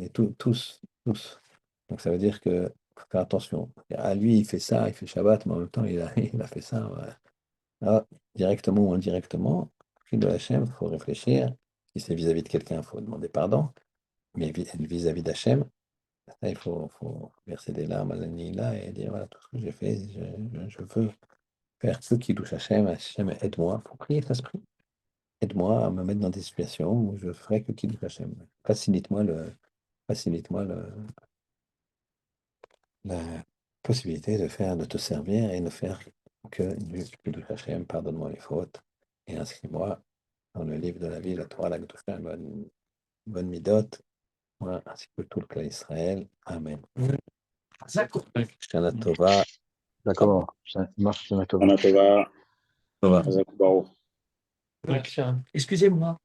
Speaker 1: est tous. Donc ça veut dire que faut faire attention. À lui, il fait ça, il fait Shabbat, mais en même temps, il a fait ça. Ouais. Ah, directement ou indirectement, de Hachem, il faut réfléchir. Si c'est vis-à-vis de quelqu'un, il faut demander pardon. Mais vis-à-vis d'Hachem, Ça, il faut verser des larmes à la Nila et dire voilà tout ce que j'ai fait, je veux faire ce qui touche Hachem. Hachem, aide-moi. Il faut prier l'esprit. Aide-moi à me mettre dans des situations où je ferai que qui touche Hachem. Facilite-moi la possibilité de te servir et de faire que du qui touche Hachem. Pardonne-moi les fautes et inscris-moi dans le livre de la vie, la Torah, la Kedusha, bonne midot, moi, ainsi que tout le clan Israël. Amen. Shana Tova.
Speaker 4: D'accord. Marche, Tova.
Speaker 3: Anatova,
Speaker 1: Tova.
Speaker 3: Hazak Baruch.
Speaker 2: Excusez-moi.